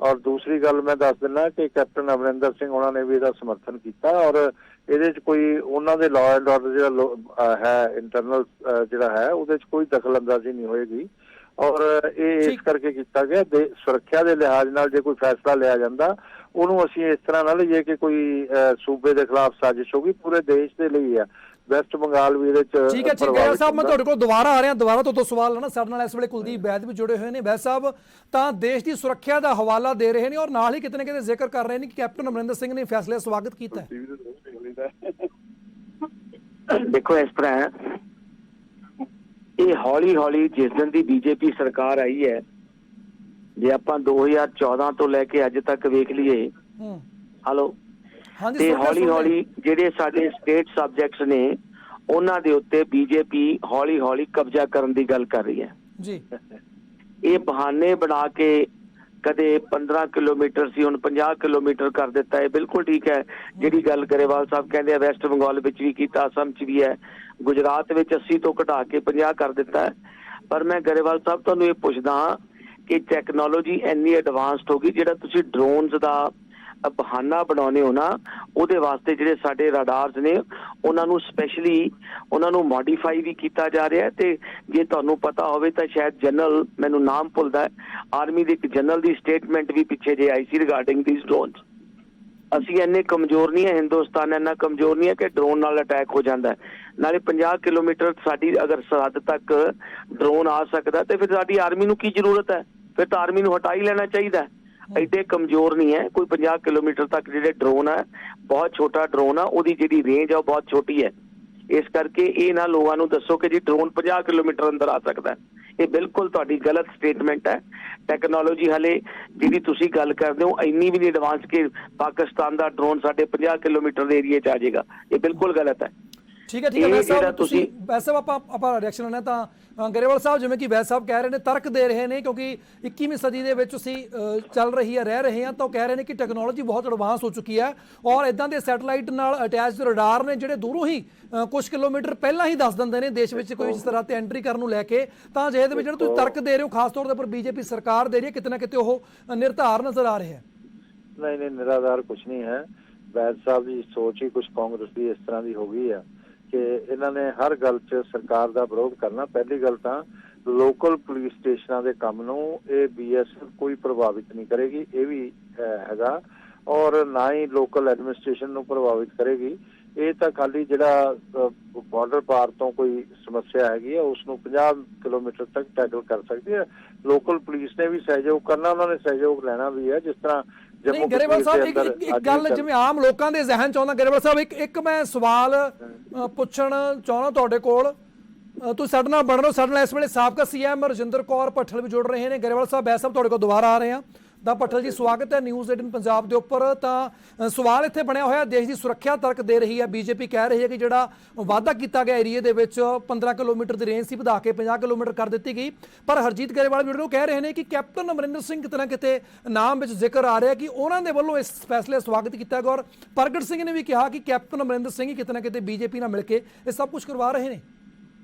ਔਰ ਦੂਸਰੀ ਗੱਲ ਮੈਂ ਦੱਸ ਦਿੰਦਾ ਕਿ ਕੈਪਟਨ ਅਮਰਿੰਦਰ ਸਿੰਘ ਉਹਨਾਂ ਨੇ ਵੀ ਇਹਦਾ ਸਮਰਥਨ ਕੀਤਾ, ਔਰ ਇਹਦੇ 'ਚ ਕੋਈ ਉਹਨਾਂ ਦੇ ਲਾਅ ਐਂਡ ਆਰਡਰ ਜਿਹੜਾ ਹੈ ਇੰਟਰਨਲ ਜਿਹੜਾ ਹੈ ਉਹਦੇ 'ਚ ਕੋਈ ਦਖਲ ਅੰਦਾਜ਼ੀ ਨਹੀਂ ਹੋਏਗੀ। ਔਰ ਇਹ ਇਸ ਕਰਕੇ ਕੀਤਾ ਗਿਆ ਸੁਰੱਖਿਆ ਦੇ ਲਿਹਾਜ਼ ਨਾਲ ਜੇ ਕੋਈ ਫੈਸਲਾ ਲਿਆ ਜਾਂਦਾ ਉਹਨੂੰ ਅਸੀਂ ਇਸ ਤਰ੍ਹਾਂ ਨਾ ਲਈਏ ਕਿ ਕੋਈ ਸੂਬੇ ਦੇ ਖਿਲਾਫ ਸਾਜ਼ਿਸ਼ ਹੋਗੀ, ਪੂਰੇ ਦੇਸ਼ ਦੇ ਲਈ ਆ। ਵੈਸਟ ਬੰਗਾਲ ਵੀ ਇਹਦੇ ਚ ਠੀਕ ਹੈ ਗਰੇਵਾਲ ਸਾਹਿਬ, ਮੈਂ ਤੁਹਾਡੇ ਕੋਲ ਦੁਬਾਰਾ ਆ ਰਿਹਾ, ਦੁਬਾਰਾ ਤੋਂ ਸਵਾਲ ਲੈਣਾ। ਸਾਡੇ ਨਾਲ ਇਸ ਵੇਲੇ ਕੁਲਦੀਪ ਬੈਦ ਵੀ ਜੁੜੇ ਹੋਏ ਨੇ। ਬੈਦ ਸਾਹਿਬ ਤਾਂ ਦੇਸ਼ ਦੀ ਸੁਰੱਖਿਆ ਦਾ ਹਵਾਲਾ ਦੇ ਰਹੇ ਨੇ ਔਰ ਨਾਲ ਹੀ ਕਿਤੇ ਨਾ ਕਿਤੇ ਜ਼ਿਕਰ ਕਰ ਰਹੇ ਨੇ ਕਿ ਕੈਪਟਨ ਅਮਰਿੰਦਰ ਸਿੰਘ ਨੇ ਫੈਸਲੇ ਦਾ ਸਵਾਗਤ ਕੀਤਾ ਹੈ। ਦੇਖੋ ਇਸ ਤਰ੍ਹਾਂ ਹੈ, ਇਹ ਹੌਲੀ ਹੌਲੀ ਜਿਸ ਦਿਨ ਦੀ BJP ਸਰਕਾਰ ਆਈ ਹੈ, ਜੇ ਆਪਾਂ 2014 ਤੋਂ ਲੈ ਕੇ ਅੱਜ ਤੱਕ ਵੇਖ ਲਈਏ, ਹਲੋ, ਤੇ ਹੌਲੀ ਹੌਲੀ ਜਿਹੜੇ ਸਾਡੇ ਸਟੇਟ ਸਬਜੈਕਟਸ ਨੇ ਉਹਨਾਂ ਦੇ ਉੱਤੇ BJP ਹੌਲੀ ਹੌਲੀ ਕਬਜ਼ਾ ਕਰਨ ਦੀ ਗੱਲ ਕਰ ਰਹੀ ਹੈ ਜੀ। ਇਹ ਬਹਾਨੇ ਬਣਾ ਕੇ ਕਦੇ 15 ਕਿਲੋਮੀਟਰ ਸੀ ਹੁਣ 50 ਕਿਲੋਮੀਟਰ ਕਰ ਦਿੱਤਾ ਹੈ। ਬਿਲਕੁਲ ਠੀਕ ਹੈ ਜਿਹੜੀ ਗੱਲ ਗਰੇਵਾਲ ਸਾਹਿਬ ਕਹਿੰਦੇ ਆ, ਵੈਸਟ ਬੰਗਾਲ ਵਿੱਚ ਵੀ ਕੀਤਾ, ਅਸਮ 'ਚ ਵੀ ਹੈ, ਗੁਜਰਾਤ ਵਿੱਚ 80 ਤੋਂ ਘਟਾ ਕੇ 50 ਕਰ ਦਿੱਤਾ ਹੈ। ਪਰ ਮੈਂ ਗਰੇਵਾਲ ਸਾਹਿਬ ਤੁਹਾਨੂੰ ਇਹ ਪੁੱਛਦਾ ਕਿ ਟੈਕਨੋਲੋਜੀ ਇੰਨੀ ਐਡਵਾਂਸਡ ਹੋ ਗਈ, ਜਿਹੜਾ ਤੁਸੀਂ ਡਰੋਨਸ ਦਾ ਬਹਾਨਾ ਬਣਾਉਂਦੇ ਹੋ ਨਾ, ਉਹਦੇ ਵਾਸਤੇ ਜਿਹੜੇ ਸਾਡੇ ਰਾਡਾਰਸ ਨੇ ਉਹਨਾਂ ਨੂੰ ਸਪੈਸ਼ਲੀ ਉਹਨਾਂ ਨੂੰ ਮੋਡੀਫਾਈ ਵੀ ਕੀਤਾ ਜਾ ਰਿਹਾ। ਤੇ ਜੇ ਤੁਹਾਨੂੰ ਪਤਾ ਹੋਵੇ ਤਾਂ ਸ਼ਾਇਦ ਜਨਰਲ, ਮੈਨੂੰ ਨਾਮ ਭੁੱਲਦਾ, ਆਰਮੀ ਦੇ ਇੱਕ ਜਨਰਲ ਦੀ ਸਟੇਟਮੈਂਟ ਵੀ ਪਿੱਛੇ ਜੇ ਆਈ ਸੀ ਰਿਗਾਰਡਿੰਗ ਦੀਸ ਡਰੋਨਸ। ਅਸੀਂ ਇੰਨੇ ਕਮਜ਼ੋਰ ਨਹੀਂ ਹੈ, ਹਿੰਦੁਸਤਾਨ ਇੰਨਾ ਕਮਜ਼ੋਰ ਨਹੀਂ ਹੈ ਕਿ ਡਰੋਨ ਨਾਲ ਅਟੈਕ ਹੋ ਜਾਂਦਾ। ਨਾਲੇ 50 ਕਿਲੋਮੀਟਰ ਸਾਡੀ ਅਗਰ ਸਰਹੱਦ ਤੱਕ ਡਰੋਨ ਆ ਸਕਦਾ ਤੇ ਫਿਰ ਸਾਡੀ ਆਰਮੀ ਨੂੰ ਕੀ ਜ਼ਰੂਰਤ ਹੈ? ਫਿਰ ਤਾਂ ਆਰਮੀ ਨੂੰ ਹਟਾ ਹੀ ਲੈਣਾ ਚਾਹੀਦਾ। ਐਡੇ ਕਮਜ਼ੋਰ ਨਹੀਂ ਹੈ ਕੋਈ। 50 ਕਿਲੋਮੀਟਰ ਤੱਕ ਜਿਹੜੇ ਡਰੋਨ ਹੈ, ਬਹੁਤ ਛੋਟਾ ਡਰੋਨ ਆ, ਉਹਦੀ ਜਿਹੜੀ ਰੇਂਜ ਆ ਉਹ ਬਹੁਤ ਛੋਟੀ ਹੈ। ਇਸ ਕਰਕੇ ਇਹ ਨਾ ਲੋਕਾਂ ਨੂੰ ਦੱਸੋ ਕਿ ਜੀ ਡਰੋਨ 50 ਕਿਲੋਮੀਟਰ ਅੰਦਰ ਆ ਸਕਦਾ। ਇਹ ਬਿਲਕੁਲ ਤੁਹਾਡੀ ਗਲਤ ਸਟੇਟਮੈਂਟ ਹੈ। ਟੈਕਨੋਲੋਜੀ ਹਲੇ ਜਿਹਦੀ ਤੁਸੀਂ ਗੱਲ ਕਰਦੇ ਹੋ ਇੰਨੀ ਵੀ ਨਹੀਂ ਐਡਵਾਂਸ ਕਿ ਪਾਕਿਸਤਾਨ ਦਾ ਡਰੋਨ ਸਾਡੇ 50 ਕਿਲੋਮੀਟਰ ਦੇ ਏਰੀਏ 'ਚ ਆ ਜਾਏਗਾ। ਇਹ ਬਿਲਕੁਲ ਗਲਤ ਹੈ। ਠੀਕ ਹੈ ਵੈਸੇ ਤੁਸੀਂ ਵੈਸੇ ਆਪਾਂ ਰਿਐਕਸ਼ਨ ਲੈਣਾ ਤਾਂ ਗਰੇਵਾਲ ਸਾਹਿਬ, ਜਿਵੇਂ ਕਿ ਵੈਦ ਸਾਹਿਬ ਕਹਿ ਰਹੇ ਨੇ, ਤਰਕ ਦੇ ਰਹੇ ਨੇ, ਕਿਉਂਕਿ 21ਵੀਂ ਸਦੀ ਦੇ ਵਿੱਚ ਅਸੀਂ ਚੱਲ ਰਹੀ ਹੈ, ਰਹਿ ਰਹੇ ਹਾਂ, ਤਾਂ ਉਹ ਕਹਿ ਰਹੇ ਨੇ ਕਿ ਟੈਕਨੋਲੋਜੀ ਬਹੁਤ ਐਡਵਾਂਸ ਹੋ ਚੁੱਕੀ ਹੈ ਔਰ ਇਦਾਂ ਦੇ ਸੈਟੇਲਾਈਟ ਨਾਲ ਅਟੈਚਡ ਰਡਾਰ ਨੇ ਜਿਹੜੇ ਦੂਰੋਂ ਹੀ ਕੁਝ ਕਿਲੋਮੀਟਰ ਪਹਿਲਾਂ ਹੀ ਦੱਸ ਦਿੰਦੇ ਨੇ ਦੇਸ਼ ਵਿੱਚ ਕੋਈ ਇਸ ਤਰ੍ਹਾਂ ਤੇ ਐਂਟਰੀ ਕਰਨ ਨੂੰ ਲੈ ਕੇ। ਤਾਂ ਜੇ ਇਹਦੇ ਵਿੱਚ ਜਿਹੜਾ ਤੁਸੀਂ ਤਰਕ ਦੇ ਰਹੇ ਹੋ ਖਾਸ ਤੌਰ ਦੇ ਉੱਪਰ BJP ਸਰਕਾਰ ਦੇ ਰਹੀ ਹੈ, ਕਿਤੇ ਨਾ ਕਿਤੇ ਉਹ ਨਿਰਧਾਰ ਨਜ਼ਰ ਆ ਰਿਹਾ ਹੈ। ਨਹੀਂ, ਨਿਰਾਧਾਰ ਕੁਛ ਨਹੀਂ ਹੈ। ਵੈਦ ਸਾਹਿਬ ਦੀ ਸੋਚ ਹੀ ਕੁਛ ਕਾਂਗਰਸ ਦੀ ਇਸ ਤਰ੍ਹਾਂ ਦੀ ਹੋ ਗਈ ਆ ਕਿ ਇਹਨਾਂ ਨੇ ਹਰ ਗੱਲ 'ਚ ਸਰਕਾਰ ਦਾ ਵਿਰੋਧ ਕਰਨਾ। ਪਹਿਲੀ ਗੱਲ ਤਾਂ ਲੋਕਲ ਪੁਲਿਸ ਸਟੇਸ਼ਨਾਂ ਦੇ ਕੰਮ ਨੂੰ ਇਹ BSF ਕੋਈ ਪ੍ਰਭਾਵਿਤ ਨਹੀਂ ਕਰੇਗੀ, ਇਹ ਵੀ ਹੈਗਾ। ਔਰ ਨਾ ਹੀ ਲੋਕਲ ਐਡਮਿਨਿਸਟ੍ਰੇਸ਼ਨ ਨੂੰ ਪ੍ਰਭਾਵਿਤ ਕਰੇਗੀ। ਇਹ ਤਾਂ ਖਾਲੀ ਜਿਹੜਾ ਬਾਰਡਰ ਪਾਰ ਤੋਂ ਕੋਈ ਸਮੱਸਿਆ ਹੈਗੀ ਹੈ ਉਸ ਨੂੰ 50 ਕਿਲੋਮੀਟਰ ਤੱਕ ਟੈਕਲ ਕਰ ਸਕਦੀ ਹੈ। ਲੋਕਲ ਪੁਲਿਸ ਨੇ ਵੀ ਸਹਿਯੋਗ ਕਰਨਾ, ਉਹਨਾਂ ਨੇ ਸਹਿਯੋਗ ਲੈਣਾ ਵੀ ਹੈ। ਜਿਸ ਤਰ੍ਹਾਂ ਨਹੀਂ ਗਰੇਵਾਲ ਸਾਹਿਬ, ਇੱਕ ਗੱਲ ਜਿਵੇਂ ਆਮ ਲੋਕਾਂ ਦੇ ਜ਼ਿਹਨ ਚ ਆਉਂਦਾ, ਗਰੇਵਾਲ ਸਾਹਿਬ ਇੱਕ ਮੈਂ ਸਵਾਲ ਪੁੱਛਣ ਚਾਹੁੰਦਾ ਤੁਹਾਡੇ ਕੋਲ। ਤੁਸੀਂ ਸਾਡੇ ਨਾਲ ਬਣ ਰਹੇ ਹੋ, ਸਾਡੇ ਨਾਲ ਇਸ ਵੇਲੇ ਸਾਬਕਾ CM ਰਜਿੰਦਰ ਕੌਰ ਭੱਠਲ ਵੀ ਜੁੜ ਰਹੇ ਨੇ। ਗਰੇਵਾਲ ਸਾਹਿਬ, ਬੈਸ ਸਾਹਿਬ ਤੁਹਾਡੇ ਕੋਲ ਦੁਬਾਰਾ ਆ ਰਹੇ ਹਾਂ। ਤਾਂ ਭੱਠਲ ਜੀ, ਸਵਾਗਤ ਹੈ ਨਿਊਜ਼ 18 ਪੰਜਾਬ ਦੇ ਉੱਪਰ। ਤਾਂ ਸਵਾਲ ਇੱਥੇ ਬਣਿਆ ਹੋਇਆ, ਦੇਸ਼ ਦੀ ਸੁਰੱਖਿਆ ਤਰਕ ਦੇ ਰਹੀ ਹੈ। BJP ਕਹਿ ਰਹੀ ਹੈ ਕਿ ਜਿਹੜਾ ਵਾਅਦਾ ਕੀਤਾ ਗਿਆ ਏਰੀਏ ਦੇ ਵਿੱਚ 15 ਕਿਲੋਮੀਟਰ ਦੀ ਰੇਂਜ ਸੀ ਵਧਾ ਕੇ 50 ਕਿਲੋਮੀਟਰ ਕਰ ਦਿੱਤੀ ਗਈ। ਪਰ ਹਰਜੀਤ ਗਰੇਵਾਲ ਵੀਡੀਓ ਕਹਿ ਰਹੇ ਨੇ ਕਿ ਕੈਪਟਨ ਅਮਰਿੰਦਰ ਸਿੰਘ ਕਿਤੇ ਨਾ ਕਿਤੇ ਨਾਮ ਵਿੱਚ ਜ਼ਿਕਰ ਆ ਰਿਹਾ ਕਿ ਉਹਨਾਂ ਦੇ ਵੱਲੋਂ ਇਸ ਫੈਸਲੇ ਦਾ ਸਵਾਗਤ ਕੀਤਾ ਗਿਆ। ਔਰ ਪ੍ਰਗਟ ਸਿੰਘ ਨੇ ਵੀ ਕਿਹਾ ਕਿ ਕੈਪਟਨ ਅਮਰਿੰਦਰ ਸਿੰਘ ਹੀ ਕਿਤੇ ਨਾ ਕਿਤੇ BJP ਨਾਲ ਮਿਲ ਕੇ ਇਹ ਸਭ ਕੁਝ ਕਰਵਾ ਰਹੇ ਨੇ।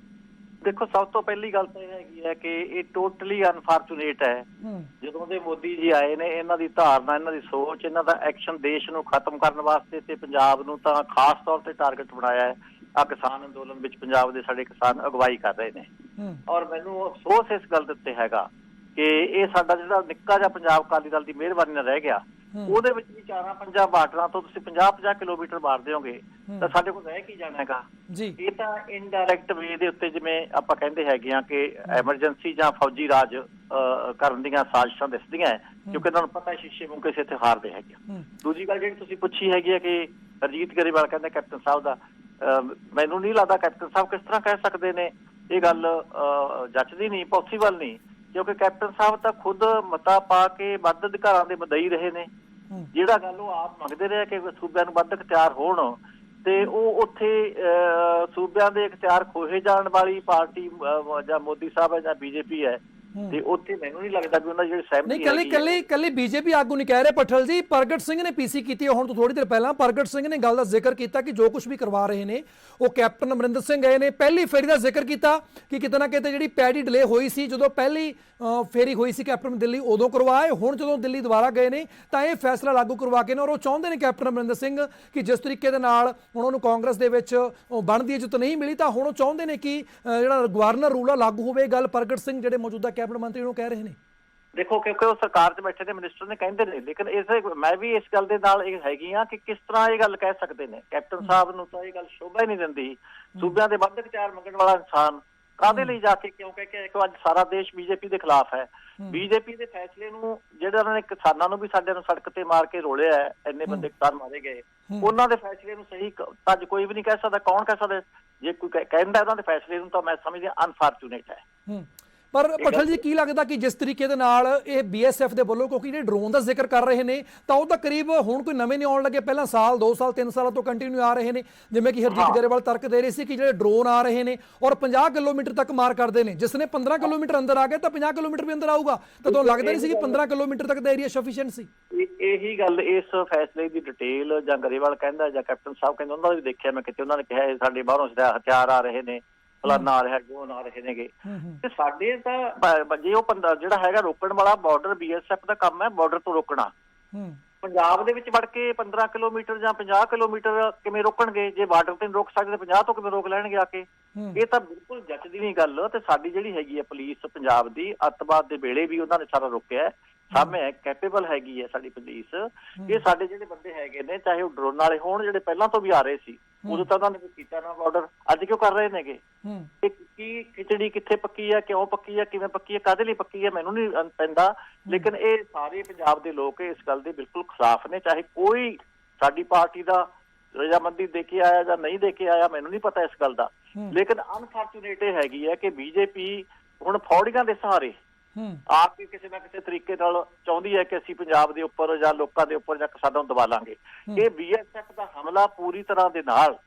ਦੇਖੋ, ਸਭ ਤੋਂ ਪਹਿਲੀ ਗੱਲ ਤਾਂ ਇਹ ਹੈਗੀ ਹੈ ਕਿ ਇਹ ਟੋਟਲੀ ਅਨਫੋਰਚੂਨੇਟ ਹੈ। ਜਦੋਂ ਦੇ ਮੋਦੀ ਜੀ ਆਏ ਨੇ, ਇਹਨਾਂ ਦੀ ਧਾਰਨਾ, ਇਹਨਾਂ ਦੀ ਸੋਚ, ਇਹਨਾਂ ਦਾ ਐਕਸ਼ਨ ਦੇਸ਼ ਨੂੰ ਖਤਮ ਕਰਨ ਵਾਸਤੇ ਤੇ ਪੰਜਾਬ ਨੂੰ ਤਾਂ ਖਾਸ ਤੌਰ ਤੇ ਟਾਰਗੇਟ ਬਣਾਇਆ ਹੈ। ਆ ਕਿਸਾਨ ਅੰਦੋਲਨ ਵਿੱਚ ਪੰਜਾਬ ਦੇ ਸਾਡੇ ਕਿਸਾਨ ਅਗਵਾਈ ਕਰ ਰਹੇ ਨੇ। ਔਰ ਮੈਨੂੰ ਅਫਸੋਸ ਇਸ ਗੱਲ ਦੇ ਉੱਤੇ ਹੈਗਾ ਕਿ ਇਹ ਸਾਡਾ ਜਿਹੜਾ ਨਿੱਕਾ ਜਿਹਾ ਪੰਜਾਬ ਅਕਾਲੀ ਦਲ ਦੀ ਮਿਹਰਬਾਨੀ ਨਾਲ ਰਹਿ ਗਿਆ, ਉਹਦੇ ਵਿੱਚ ਵੀ 4-5 ਬਾਰਡਰਾਂ ਤੋਂ ਤੁਸੀਂ 50-50 ਕਿਲੋਮੀਟਰ ਮਾਰ ਦਿਓਗੇ ਤਾਂ ਸਾਡੇ ਕੋਲ ਰਹਿ ਕੀ ਜਾਣਾ ਹੈਗਾ ਜੀ। ਇਹ ਤਾਂ ਇਨਡਾਇਰੈਕਟ ਵੇ ਦੇ ਉੱਤੇ, ਜਿਵੇਂ ਆਪਾਂ ਕਹਿੰਦੇ ਹੈਗੇ ਆ ਕਿ ਐਮਰਜੈਂਸੀ ਜਾਂ ਫੌਜੀ ਰਾਜ ਕਰਨ ਦੀਆਂ ਸਾਜ਼ਿਸ਼ਾਂ ਦਿਸਦੀਆਂ, ਕਿਉਂਕਿ ਇਹਨਾਂ ਨੂੰ ਪਤਾ ਸ਼ੀਸ਼ੇ ਮੂੰਹ ਕਿਸੇ ਇੱਥੇ ਹਾਰਦੇ ਹੈਗੇ। ਦੂਜੀ ਗੱਲ ਜਿਹੜੀ ਤੁਸੀਂ ਪੁੱਛੀ ਹੈਗੀ ਹੈ ਕਿ ਹਰਜੀਤ ਗਰੇਵਾਲ ਕਹਿੰਦੇ ਕੈਪਟਨ ਸਾਹਿਬ ਦਾ, ਮੈਨੂੰ ਨਹੀਂ ਲੱਗਦਾ ਕੈਪਟਨ ਸਾਹਿਬ ਕਿਸ ਤਰ੍ਹਾਂ ਕਹਿ ਸਕਦੇ ਨੇ। ਇਹ ਗੱਲ ਜੱਚਦੀ ਨਹੀਂ, ਪੋਸੀਬਲ ਨਹੀਂ, ਕਿਉਂਕਿ ਕੈਪਟਨ ਸਾਹਿਬ ਤਾਂ ਖੁਦ ਮਤਾ ਪਾ ਕੇ ਵੱਧ ਅਧਿਕਾਰਾਂ ਦੇ ਮਦਈ ਰਹੇ ਨੇ। ਜਿਹੜਾ ਗੱਲ ਉਹ ਆਪ ਮੰਗਦੇ ਰਹੇ ਕਿ ਸੂਬਿਆਂ ਨੂੰ ਵੱਧ ਇਖਤਿਆਰ ਹੋਣ, ਤੇ ਉਹ ਉੱਥੇ ਸੂਬਿਆਂ ਦੇ ਇਖਤਿਆਰ ਖੋਹੇ ਜਾਣ ਵਾਲੀ ਪਾਰਟੀ ਜਾਂ ਮੋਦੀ ਸਾਹਿਬ ਹੈ ਜਾਂ BJP ਹੈ, ਤੇ ਉੱਥੇ ਮੈਨੂੰ ਨਹੀਂ ਲੱਗਦਾ ਵੀ ਉਹਨਾਂ ਦੀ ਜਿਹੜੀ ਸਹਿਮਤੀ ਨਹੀਂ। ਕੱਲੀ BJP ਆਗੂ ਨਹੀਂ ਕਹਿ ਰਹੇ ਭੱਠਲ ਜੀ, ਪ੍ਰਗਟ ਸਿੰਘ ਨੇ PC ਕੀਤੀ ਹੁਣ ਤੋਂ ਥੋੜੀ ਦੇਰ ਪਹਿਲਾਂ। ਪ੍ਰਗਟ ਸਿੰਘ ਨੇ ਗੱਲ ਦਾ ਜ਼ਿਕਰ ਕੀਤਾ ਕਿ ਜੋ ਕੁਝ ਵੀ ਕਰਵਾ ਰਹੇ ਨੇ ਉਹ ਕੈਪਟਨ ਅਮਰਿੰਦਰ ਸਿੰਘ ਗਏ ਨੇ। ਪਹਿਲੀ ਫੇਰੀ ਦਾ ਜ਼ਿਕਰ ਕੀਤਾ ਕਿ ਕਿਤੇ ਨਾ ਕਿਤੇ ਜਿਹੜੀ ਪੈਡੀ ਡਿਲੇ ਹੋਈ ਸੀ, ਜਦੋਂ ਪਹਿਲੀ ਫੇਰੀ ਹੋਈ ਸੀ ਕੈਪਟਨ ਦਿੱਲੀ, ਉਦੋਂ ਕਰਵਾਏ। ਹੁਣ ਜਦੋਂ ਦਿੱਲੀ ਦੁਬਾਰਾ ਗਏ ਨੇ ਤਾਂ ਇਹ ਫੈਸਲਾ ਲਾਗੂ ਕਰਵਾ ਕੇ ਨੇ। ਔਰ ਉਹ ਚਾਹੁੰਦੇ ਨੇ ਕੈਪਟਨ ਅਮਰਿੰਦਰ ਸਿੰਘ ਕਿ ਜਿਸ ਤਰੀਕੇ ਦੇ ਨਾਲ ਉਹਨਾਂ ਨੂੰ ਕਾਂਗਰਸ ਦੇ ਵਿੱਚ ਬਣਦੀ ਇੱਜ਼ਤ ਨਹੀਂ ਮਿਲੀ, ਤਾਂ ਹੁਣ ਉਹ ਚਾਹੁੰਦੇ ਨੇ ਕਿ ਜਿਹੜਾ ਗਵਰਨਰ ਰੂਲ ਆ ਲਾਗੂ ਹੋਵੇ। ਗੱਲ ਪ੍ਰਗਟ ਸਿੰਘ ਜਿਹੜੇ ਮੌਜੂਦਾ ਕੈਬਨਿਟ ਮੰਤਰੀ ਨੂੰ ਕਹਿ ਰਹੇ ਨੇ। ਦੇਖੋ, ਕਿਉਂਕਿ ਉਹ ਸਰਕਾਰ 'ਚ ਬੈਠੇ ਨੇ, ਮਿਨਿਸਟਰ ਨੇ, ਕਹਿੰਦੇ ਨੇ, ਲੇਕਿਨ ਮੈਂ ਵੀ ਇਸ ਗੱਲ ਦੇ ਨਾਲ ਇਹ ਹੈਗੀ ਆ ਕਿ ਕਿਸ ਤਰ੍ਹਾਂ ਇਹ ਗੱਲ ਕਹਿ ਸਕਦੇ ਨੇ। ਕੈਪਟਨ ਸਾਹਿਬ ਨੂੰ ਤਾਂ ਇਹ ਗੱਲ ਸ਼ੋਭਾ ਹੀ ਨਹੀਂ ਦਿੰਦੀ। ਸੂਬਿਆਂ ਦੇ ਵੱਧ ਇਖਤਿਆਰ ਮੰਗਣ ਵਾਲਾ ਇਨਸਾਨ ਕਾਹਦੇ ਲਈ ਜਾ ਕੇ, ਕਿਉਂਕਿ ਅੱਜ ਸਾਰਾ ਦੇਸ਼ BJP ਦੇ ਖਿਲਾਫ ਹੈ। BJP ਦੇ ਫੈਸਲੇ ਨੂੰ, ਜਿਹੜੇ ਉਹਨਾਂ ਨੇ ਕਿਸਾਨਾਂ ਨੂੰ ਵੀ ਸਾਡੇ ਨੂੰ ਸੜਕ ਤੇ ਮਾਰ ਕੇ ਰੋਲਿਆ ਹੈ, ਇੰਨੇ ਬੰਦੇ ਕਿਸਾਨ ਮਾਰੇ ਗਏ, ਉਹਨਾਂ ਦੇ ਫੈਸਲੇ ਨੂੰ ਸਹੀ ਅੱਜ ਕੋਈ ਵੀ ਨਹੀਂ ਕਹਿ ਸਕਦਾ। ਕੌਣ ਕਹਿ ਸਕਦਾ? ਜੇ ਕੋਈ ਕਹਿੰਦਾ ਉਹਨਾਂ ਦੇ ਫੈਸਲੇ ਨੂੰ, ਤਾਂ ਮੈਂ ਸਮਝਦਾ ਅਨਫੋਰਚੂਨੇਟ ਹੈ। ਪਰ ਭੱਠਲ ਜੀ, ਕੀ ਲੱਗਦਾ ਕਿ ਜਿਸ ਤਰੀਕੇ ਦੇ ਨਾਲ ਇਹ BSF ਦੇ ਵੱਲੋਂ, ਕਿਉਂਕਿ ਜਿਹੜੇ ਡਰੋਨ ਦਾ ਜ਼ਿਕਰ ਕਰ ਰਹੇ ਨੇ, ਤਾਂ ਉਹ ਤਾਂ ਕਰੀਬ ਹੁਣ ਕੋਈ ਨਵੇਂ ਨਹੀਂ ਆਉਣ ਲੱਗੇ, ਪਹਿਲਾਂ ਸਾਲ 2 ਸਾਲ 3 ਸਾਲਾਂ ਤੋਂ ਕੰਟੀਨਿਊ ਆ ਰਹੇ ਨੇ। ਜਿਵੇਂ ਕਿ ਹਰਜੀਤ ਗਰੇਵਾਲ ਤਰਕ ਦੇ ਰਹੇ ਸੀ ਕਿ ਜਿਹੜੇ ਡਰੋਨ ਆ ਰਹੇ ਨੇ ਔਰ 50 ਕਿਲੋਮੀਟਰ ਤੱਕ ਮਾਰ ਕਰਦੇ ਨੇ, ਜਿਸ ਨੇ 15 ਕਿਲੋਮੀਟਰ ਅੰਦਰ ਆ ਗਿਆ ਤਾਂ 50 ਕਿਲੋਮੀਟਰ ਵੀ ਅੰਦਰ ਆਊਗਾ। ਤਾਂ ਤੁਹਾਨੂੰ ਲੱਗਦਾ ਨਹੀਂ ਸੀ ਕਿ 15 ਕਿਲੋਮੀਟਰ ਤੱਕ ਦਾ ਏਰੀਆ ਸਫੀਸ਼ੀਐਂਟ ਸੀ? ਇਹੀ ਗੱਲ, ਇਸ ਫੈਸਲੇ ਦੀ ਡਿਟੇਲ ਜਾਂ ਗਰੇਵਾਲ ਕਹਿੰਦਾ ਜਾਂ ਕੈਪਟਨ ਸਾਹਿਬ ਕਹਿੰਦੇ, ਉਹਨਾਂ ਦਾ ਵੀ ਦੇਖਿਆ ਮੈਂ ਕਿਤੇ। ਉਹਨਾਂ ਨੇ ਕਿਹਾ ਸਾਡੇ ਬਾਹਰੋਂ ਹਥਿਆਰ ਆ ਰਹੇ ਨੇ, ਫਲਾਨਾ ਆ ਰਿਹਾ, ਗੋਨ ਆ ਰਹੇ ਨੇਗੇ। ਤੇ ਸਾਡੇ ਤਾਂ ਜੇ ਉਹ ਜਿਹੜਾ ਹੈਗਾ ਰੋਕਣ ਵਾਲਾ, ਬਾਰਡਰ BSF ਦਾ ਕੰਮ ਹੈ ਬਾਰਡਰ ਤੋਂ ਰੋਕਣਾ। ਪੰਜਾਬ ਦੇ ਵਿੱਚ ਵੜ ਕੇ 15 ਕਿਲੋਮੀਟਰ ਜਾਂ 50 ਕਿਲੋਮੀਟਰ ਕਿਵੇਂ ਰੋਕਣਗੇ? ਜੇ ਬਾਰਡਰ ਤੇ ਰੋਕ ਸਕਦੇ 50 ਤੋਂ ਕਿਵੇਂ ਰੋਕ ਲੈਣਗੇ ਆ ਕੇ? ਇਹ ਤਾਂ ਬਿਲਕੁਲ ਜੱਚਦੀ ਨਹੀਂ ਗੱਲ। ਤੇ ਸਾਡੀ ਜਿਹੜੀ ਹੈਗੀ ਹੈ ਪੁਲਿਸ ਪੰਜਾਬ ਦੀ, ਅੱਤਵਾਦ ਦੇ ਵੇਲੇ ਵੀ ਉਹਨਾਂ ਨੇ ਸਾਰਾ ਰੋਕਿਆ। ਸਾਹਮਣੇ ਕੈਪੇਬਲ ਹੈਗੀ ਹੈ ਸਾਡੀ ਪੁਲਿਸ। ਇਹ ਸਾਡੇ ਜਿਹੜੇ ਬੰਦੇ ਹੈਗੇ ਨੇ, ਚਾਹੇ ਉਹ ਡਰੋਨ ਵਾਲੇ ਹੋਣ, ਜਿਹੜੇ ਪਹਿਲਾਂ ਤੋਂ ਵੀ ਆ ਰਹੇ ਸੀ, ਉਦੋਂ ਤਾਂ ਉਹਨਾਂ ਨੇ ਕੀਤਾ ਨਾ ਬਾਰਡਰ, ਅੱਜ ਕਿਉਂ ਕਰ ਰਹੇ ਨੇਗੇ? ਕੀ ਖਿਚੜੀ ਕਿੱਥੇ ਪੱਕੀ ਹੈ, ਕਿਉਂ ਪੱਕੀ ਹੈ, ਕਿਵੇਂ ਪੱਕੀ ਹੈ, ਕਾਹਦੇ ਲਈ ਪੱਕੀ ਹੈ, ਮੈਨੂੰ ਨਹੀਂ ਪੈਂਦਾ। ਲੇਕਿਨ ਇਹ ਸਾਰੇ ਪੰਜਾਬ ਦੇ ਲੋਕ ਇਸ ਗੱਲ ਦੇ ਬਿਲਕੁਲ ਖਿਲਾਫ ਨੇ। ਚਾਹੇ ਕੋਈ ਸਾਡੀ ਪਾਰਟੀ ਦਾ ਰਜਾਮੰਦੀ ਦੇ ਕੇ ਆਇਆ ਜਾਂ ਨਹੀਂ ਦੇ ਕੇ ਆਇਆ, ਮੈਨੂੰ ਨਹੀਂ ਪਤਾ ਇਸ ਗੱਲ ਦਾ। ਲੇਕਿਨ ਅਨਫੋਰਚੂਨੇਟ ਇਹ ਹੈਗੀ ਹੈ ਕਿ BJP ਹੁਣ ਫੌੜੀਆਂ ਦੇ ਸਹਾਰੇ ਆਪ ਵੀ ਕਿਸੇ ਨਾ ਕਿਸੇ ਤਰੀਕੇ ਨਾਲ ਚਾਹੁੰਦੀ ਹੈ ਕਿ ਅਸੀਂ ਪੰਜਾਬ ਦੇ ਉੱਪਰ ਜਾਂ ਲੋਕਾਂ ਦੇ ਉੱਪਰ ਜਾਂ ਕਿਸਾਨਾਂ ਨੂੰ ਦਬਾ ਲਾਂਗੇ। ਇਹ BSF ਦਾ ਹਮਲਾ ਪੂਰੀ ਤਰ੍ਹਾਂ ਦੇ ਨਾਲ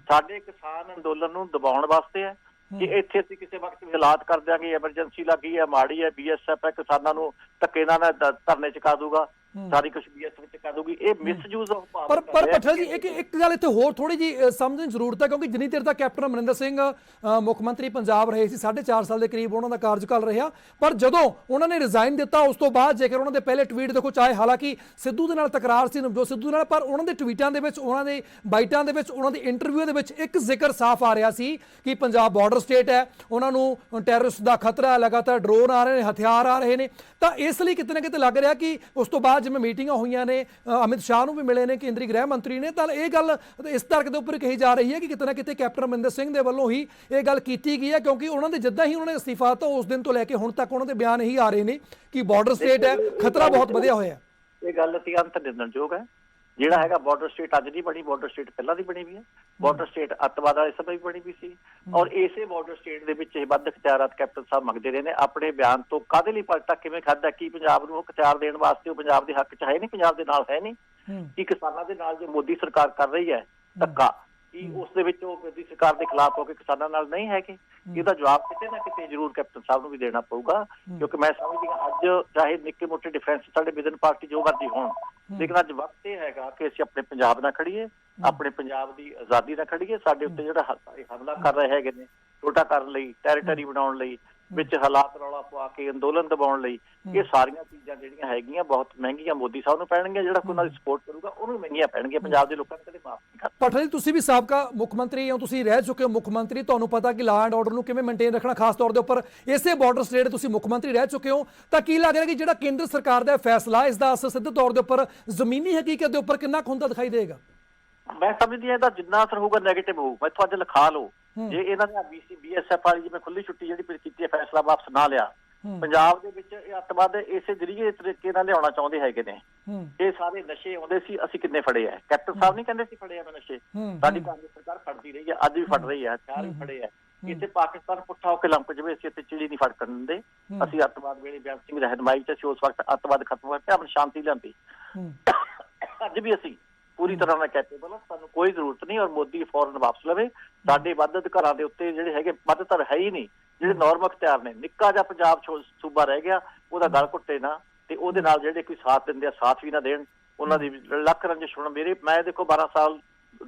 ਸਾਡੇ ਕਿਸਾਨ ਅੰਦੋਲਨ ਨੂੰ ਦਬਾਉਣ ਵਾਸਤੇ ਹੈ ਕਿ ਇੱਥੇ ਅਸੀਂ ਕਿਸੇ ਵਕਤ ਵੀ ਹਾਲਾਤ ਕਰ ਦਿਆਂਗੇ, ਐਮਰਜੈਂਸੀ ਲੱਗੀ ਹੈ, ਮਾੜੀ ਹੈ, BSF ਹੈ, ਕਿਸਾਨਾਂ ਨੂੰ ਧੱਕੇ ਨਾਲ ਧਰਨੇ ਚੁਕਾ ਦੂਗਾ। ਸਾਰੀ ਕੁਝ BSF ਵਿੱਚ ਕਰ ਦੂਗੀ। ਇਹ ਮਿਸਯੂਜ਼ ਆਫ ਪਰ ਪੱਠਲ ਜੀ ਇੱਕ ਗੱਲ ਇੱਥੇ ਹੋਰ ਥੋੜੀ ਜੀ ਸਮਝਣ ਦੀ ਜ਼ਰੂਰਤ ਹੈ, ਕਿਉਂਕਿ ਜਿੰਨੀ ਦੇਰ ਤੱਕ ਕੈਪਟਨ ਅਮਰਿੰਦਰ ਸਿੰਘ ਮੁੱਖ ਮੰਤਰੀ ਪੰਜਾਬ ਰਹੇ ਸੀ 4.5 ਸਾਲ ਦੇ ਕਰੀਬ ਉਹਨਾਂ ਦਾ ਕਾਰਜਕਾਲ ਰਿਹਾ, ਪਰ ਜਦੋਂ ਉਹਨਾਂ ਨੇ ਰਿਜ਼ਾਈਨ ਦਿੱਤਾ ਉਸ ਤੋਂ ਬਾਅਦ ਜੇਕਰ ਉਹਨਾਂ ਦੇ ਪਹਿਲੇ ਟਵੀਟ ਦੇਖੋ, ਚਾਹੇ ਹਾਲਾਂਕਿ ਸਿੱਧੂ ਦੇ ਨਾਲ ਤਕਰਾਰ ਸੀ ਨਵਜੋਤ ਸਿੱਧੂ ਨਾਲ, ਪਰ ਉਹਨਾਂ ਦੇ ਟਵੀਟਾਂ ਦੇ ਵਿੱਚ, ਉਹਨਾਂ ਦੇ ਬਾਈਟਾਂ ਦੇ ਵਿੱਚ, ਉਹਨਾਂ ਦੀ ਇੰਟਰਵਿਊ ਦੇ ਵਿੱਚ ਇੱਕ ਜ਼ਿਕਰ ਸਾਫ਼ ਆ ਰਿਹਾ ਸੀ ਕਿ ਪੰਜਾਬ ਬਾਰਡਰ ਸਟੇਟ ਹੈ, ਉਹਨਾਂ ਨੂੰ ਟੈਰਰਿਸਟ ਦਾ ਖਤਰਾ ਹੈ, ਲਗਾਤਾਰ ਡਰੋਨ ਆ ਰਹੇ ਨੇ, ਹਥਿਆਰ ਆ ਰਹੇ ਨੇ। ਤਾਂ ਇਸ ਲਈ ਕਿਤੇ ਨਾ ਕਿਤੇ ਲੱਗ ਰਿਹਾ ਕਿ ਉਸ ਤੋਂ ਬਾਅਦ ਜਿਵੇਂ ਮੀਟਿੰਗਾਂ ਹੋਈਆਂ ਨੇ, ਅਮਿਤ ਸ਼ਾਹ ਨੂੰ ਵੀ ਮਿਲੇ ਨੇ ਕੇਂਦਰੀ ਗ੍ਰਹਿ ਮੰਤਰੀ ਨੇ, ਤਾਂ ਇਹ ਗੱਲ ਇਸ ਤਰਕ ਦੇ ਉੱਪਰ ਕਹੀ ਜਾ ਰਹੀ ਹੈ ਕਿ ਕਿਤੇ ਨਾ ਕਿਤੇ ਕੈਪਟਨ ਅਮਰਿੰਦਰ ਸਿੰਘ ਦੇ ਵੱਲੋਂ ਹੀ ਇਹ ਗੱਲ ਕੀਤੀ ਗਈ ਹੈ, ਕਿਉਂਕਿ ਉਹਨਾਂ ਦੇ ਜਿੱਦਾਂ ਹੀ ਉਹਨਾਂ ਨੇ ਅਸਤੀਫਾ ਦਿੱਤਾ ਉਸ ਦਿਨ ਤੋਂ ਲੈ ਕੇ ਹੁਣ ਤੱਕ ਉਹਨਾਂ ਦੇ ਬਿਆਨ ਇਹੀ ਆ ਰਹੇ ਨੇ ਕਿ ਬਾਰਡਰ ਸਟੇਟ ਹੈ, ਖਤਰਾ ਬਹੁਤ ਵਧਿਆ ਹੋਇਆ। ਇਹ ਗੱਲ ਤੇ ਅੰਤ ਨਿੰਦਣਯੋਗ ਹੈ। ਜਿਹੜਾ ਹੈਗਾ ਬਾਰਡਰ ਸਟੇਟ ਅੱਜ ਨਹੀਂ ਬਣੀ, ਬਾਰਡਰ ਸਟੇਟ ਪਹਿਲਾਂ ਦੀ ਬਣੀ ਵੀ ਹੈ। ਬਾਰਡਰ ਸਟੇਟ ਅੱਤਵਾਦ ਵਾਲੇ ਸਮੇਂ ਵੀ ਬਣੀ ਵੀ ਸੀ, ਔਰ ਇਸੇ ਬਾਰਡਰ ਸਟੇਟ ਦੇ ਵਿੱਚ ਇਹ ਵੱਧ ਅਖਤਿਆਰਾਤ ਕੈਪਟਨ ਸਾਹਿਬ ਮੰਗਦੇ ਰਹੇ ਨੇ। ਆਪਣੇ ਬਿਆਨ ਤੋਂ ਕਾਹਦੇ ਲਈ ਪਲਟਾ ਕਿਵੇਂ ਖਾਧਾ? ਕੀ ਪੰਜਾਬ ਨੂੰ ਅਖਤਿਆਰ ਦੇਣ ਵਾਸਤੇ ਉਹ ਪੰਜਾਬ ਦੇ ਹੱਕ 'ਚ ਹੈ ਨਹੀਂ, ਪੰਜਾਬ ਦੇ ਨਾਲ ਹੈ ਨਹੀਂ? ਕੀ ਕਿਸਾਨਾਂ ਦੇ ਨਾਲ ਜੋ ਮੋਦੀ ਸਰਕਾਰ ਕਰ ਰਹੀ ਹੈ ਧੱਕਾ, ਕੀ ਉਸ ਦੇ ਵਿੱਚ ਉਹ ਮੋਦੀ ਸਰਕਾਰ ਦੇ ਖਿਲਾਫ ਹੋ ਕੇ ਕਿਸਾਨਾਂ ਨਾਲ ਨਹੀਂ ਹੈਗੇ? ਇਹਦਾ ਜਵਾਬ ਕਿਤੇ ਨਾ ਕਿਤੇ ਜ਼ਰੂਰ ਕੈਪਟਨ ਸਾਹਿਬ ਨੂੰ ਵੀ ਦੇਣਾ ਪਊਗਾ, ਕਿਉਂਕਿ ਮੈਂ ਸਮਝਦੀ ਹਾਂ ਅੱਜ ਚਾਹੇ ਨਿੱਕੇ ਮੋਟੇ ਡਿਫਰੈਂਸ ਸਾਡੇ ਵਿਦਨ ਪਾਰਟੀ ਜੋ ਮਰਜ਼ੀ ਹੋਣ, ਲੇਕਿਨ ਅੱਜ ਵਕਤ ਇਹ ਹੈਗਾ ਕਿ ਅਸੀਂ ਆਪਣੇ ਪੰਜਾਬ ਨਾਲ ਖੜੀਏ, ਆਪਣੇ ਪੰਜਾਬ ਦੀ ਆਜ਼ਾਦੀ ਨਾਲ ਖੜੀਏ। ਸਾਡੇ ਉੱਤੇ ਜਿਹੜਾ ਹਮਲਾ ਕਰ ਰਹੇ ਹੈਗੇ ਨੇ ਛੋਟਾ ਕਰਨ ਲਈ, ਟੈਰੀਟਰੀ ਬਣਾਉਣ ਲਈ, ਵਿੱਚ ਹਾਲਾਤ ਰੌਲਾ ਪਵਾ ਕੇ ਅੰਦੋਲਨ ਦਬਾਉਣ ਲਈ, ਇਹ ਸਾਰੀਆਂ ਚੀਜ਼ਾਂ ਜਿਹੜੀਆਂ ਹੈਗੀਆਂ ਬਹੁਤ ਮਹਿੰਗੀਆਂ ਮੋਦੀ ਸਾਹਿਬ ਨੂੰ ਪੈਣਗੀਆਂ। ਜਿਹੜਾ ਕੋਈ ਉਹਨਾਂ ਦੀ ਸਪੋਰਟ ਕਰੂਗਾ ਉਹਨੂੰ ਮਹਿੰਗੀਆਂ ਪੈਣਗੀਆਂ। ਪੰਜਾਬ ਦੇ ਲੋਕਾਂ ਨੇ ਕਦੇ ਮਾਫ ਨਹੀਂ ਕਰਨਾ। ਪੱਠਲ ਜੀ, ਤੁਸੀਂ ਵੀ ਸਾਬਕਾ ਮੁੱਖ ਮੰਤਰੀ ਹੋ, ਤੁਸੀਂ ਰਹਿ ਚੁੱਕੇ ਹੋ ਮੁੱਖ ਮੰਤਰੀ, ਤੁਹਾਨੂੰ ਪਤਾ ਕਿ ਲਾਅ ਐਂਡ ਆਰਡਰ ਨੂੰ ਕਿਵੇਂ ਮੇਨਟੇਨ ਰੱਖਣਾ, ਖਾਸ ਤੌਰ ਦੇ ਉੱਪਰ ਇਸੇ ਬਾਰਡਰ ਸਟੇਟ ਤੁਸੀਂ ਮੁੱਖ ਮੰਤਰੀ ਰਹਿ ਚੁੱਕੇ ਹੋ, ਤਾਂ ਕੀ ਲੱਗ ਰਿਹਾ ਕਿ ਜਿਹੜਾ ਕੇਂਦਰ ਸਰਕਾਰ ਦਾ ਫੈਸਲਾ ਇਸ ਦਾ ਅਸਰ ਸਿੱਧੇ ਤੌਰ ਦੇ ਉੱਪਰ ਜ਼ਮੀਨੀ ਹਕੀਕਤ ਦੇ ਉੱਪਰ ਕਿੰਨਾ ਕੁ ਹੁੰਦਾ ਦਿਖਾਈ ਦੇਗਾ? ਮੈਂ ਸਮਝਦੀ ਹਾਂ ਇਹਦਾ ਜਿੰਨਾ ਅਸਰ ਹੋਊਗਾ ਨੈਗੇਟਿਵ ਹੋਊ। ਮੈਥੋਂ ਅੱਜ ਲਿਖਾ ਲਓ, ਜੇ ਇਹਨਾਂ ਨੇ BSF ਵਾਲੀ ਜਿਵੇਂ ਖੁੱਲੀ ਛੁੱਟੀ ਜਿਹੜੀ ਕੀਤੀ ਹੈ, ਫੈਸਲਾ ਵਾਪਸ ਨਾ ਲਿਆ, ਪੰਜਾਬ ਦੇ ਵਿੱਚ ਇਹ ਅੱਤਵਾਦ ਇਸੇ ਜਰੀਏ ਤਰੀਕੇ ਨਾਲ ਲਿਆਉਣਾ ਚਾਹੁੰਦੇ ਹੈਗੇ ਨੇ। ਇਹ ਸਾਰੇ ਨਸ਼ੇ ਆਉਂਦੇ ਸੀ, ਅਸੀਂ ਕਿੰਨੇ ਫੜੇ ਆ? ਕੈਪਟਨ ਸਾਹਿਬ ਨਹੀਂ ਕਹਿੰਦੇ ਸੀ ਫੜੇ ਆ ਮੈਂ ਨਸ਼ੇ, ਸਾਡੀ ਕਾਂਗਰਸ ਸਰਕਾਰ ਫੜਦੀ ਰਹੀ ਹੈ, ਅੱਜ ਵੀ ਫੜ ਰਹੀ ਹੈ, ਹਥਿਆਰ ਵੀ ਫੜੇ ਆ। ਇੱਥੇ ਪਾਕਿਸਤਾਨ ਪੁੱਠਾ ਹੋ ਕੇ ਲੰਕ ਜਵੇ, ਅਸੀਂ ਇੱਥੇ ਚਿੜੀ ਨਹੀਂ ਫੜਕਣ ਦਿੰਦੇ। ਅਸੀਂ ਅੱਤਵਾਦ ਵੇਲੇ ਬਿਆਨ ਸਿੰਘ ਰਹਿਨਮਾਈ ਚ ਅਸੀਂ ਉਸ ਵਕਤ ਅੱਤਵਾਦ ਖਤਮ ਕਰਕੇ ਆਪਣੀ ਸ਼ਾਂਤੀ ਲਿਆਂਦੀ। ਅੱਜ ਵੀ ਅਸੀਂ ਪੂਰੀ ਤਰ੍ਹਾਂ ਨਾਲ ਕੈਪੇਬਲ ਹਾਂ, ਸਾਨੂੰ ਕੋਈ ਜ਼ਰੂਰਤ ਨਹੀਂ। ਔਰ ਮੋਦੀ ਫੌਰਨ ਵਾਪਸ ਲਵੇ। ਸਾਡੇ ਵੱਧ ਅਧਿਕਾਰਾਂ ਦੇ ਉੱਤੇ ਜਿਹੜੇ ਹੈਗੇ ਵੱਧਤਰ ਹੈ ਹੀ ਨਹੀਂ, ਜਿਹੜੇ ਨੌਰਮ ਅਖਤਿਆਰ ਨੇ। ਨਿੱਕਾ ਜਿਹਾ ਪੰਜਾਬ ਸੂਬਾ ਰਹਿ ਗਿਆ, ਉਹਦਾ ਗਲ ਘੁੱਟੇ ਨਾ, ਤੇ ਉਹਦੇ ਨਾਲ ਜਿਹੜੇ ਕੋਈ ਸਾਥ ਦਿੰਦੇ ਆ ਸਾਥ ਵੀ ਨਾ ਦੇਣ। ਉਹਨਾਂ ਦੀ ਲੱਖ ਰੰਜਿਸ਼ ਹੁਣ ਮੈਂ ਦੇਖੋ 12 ਸਾਲ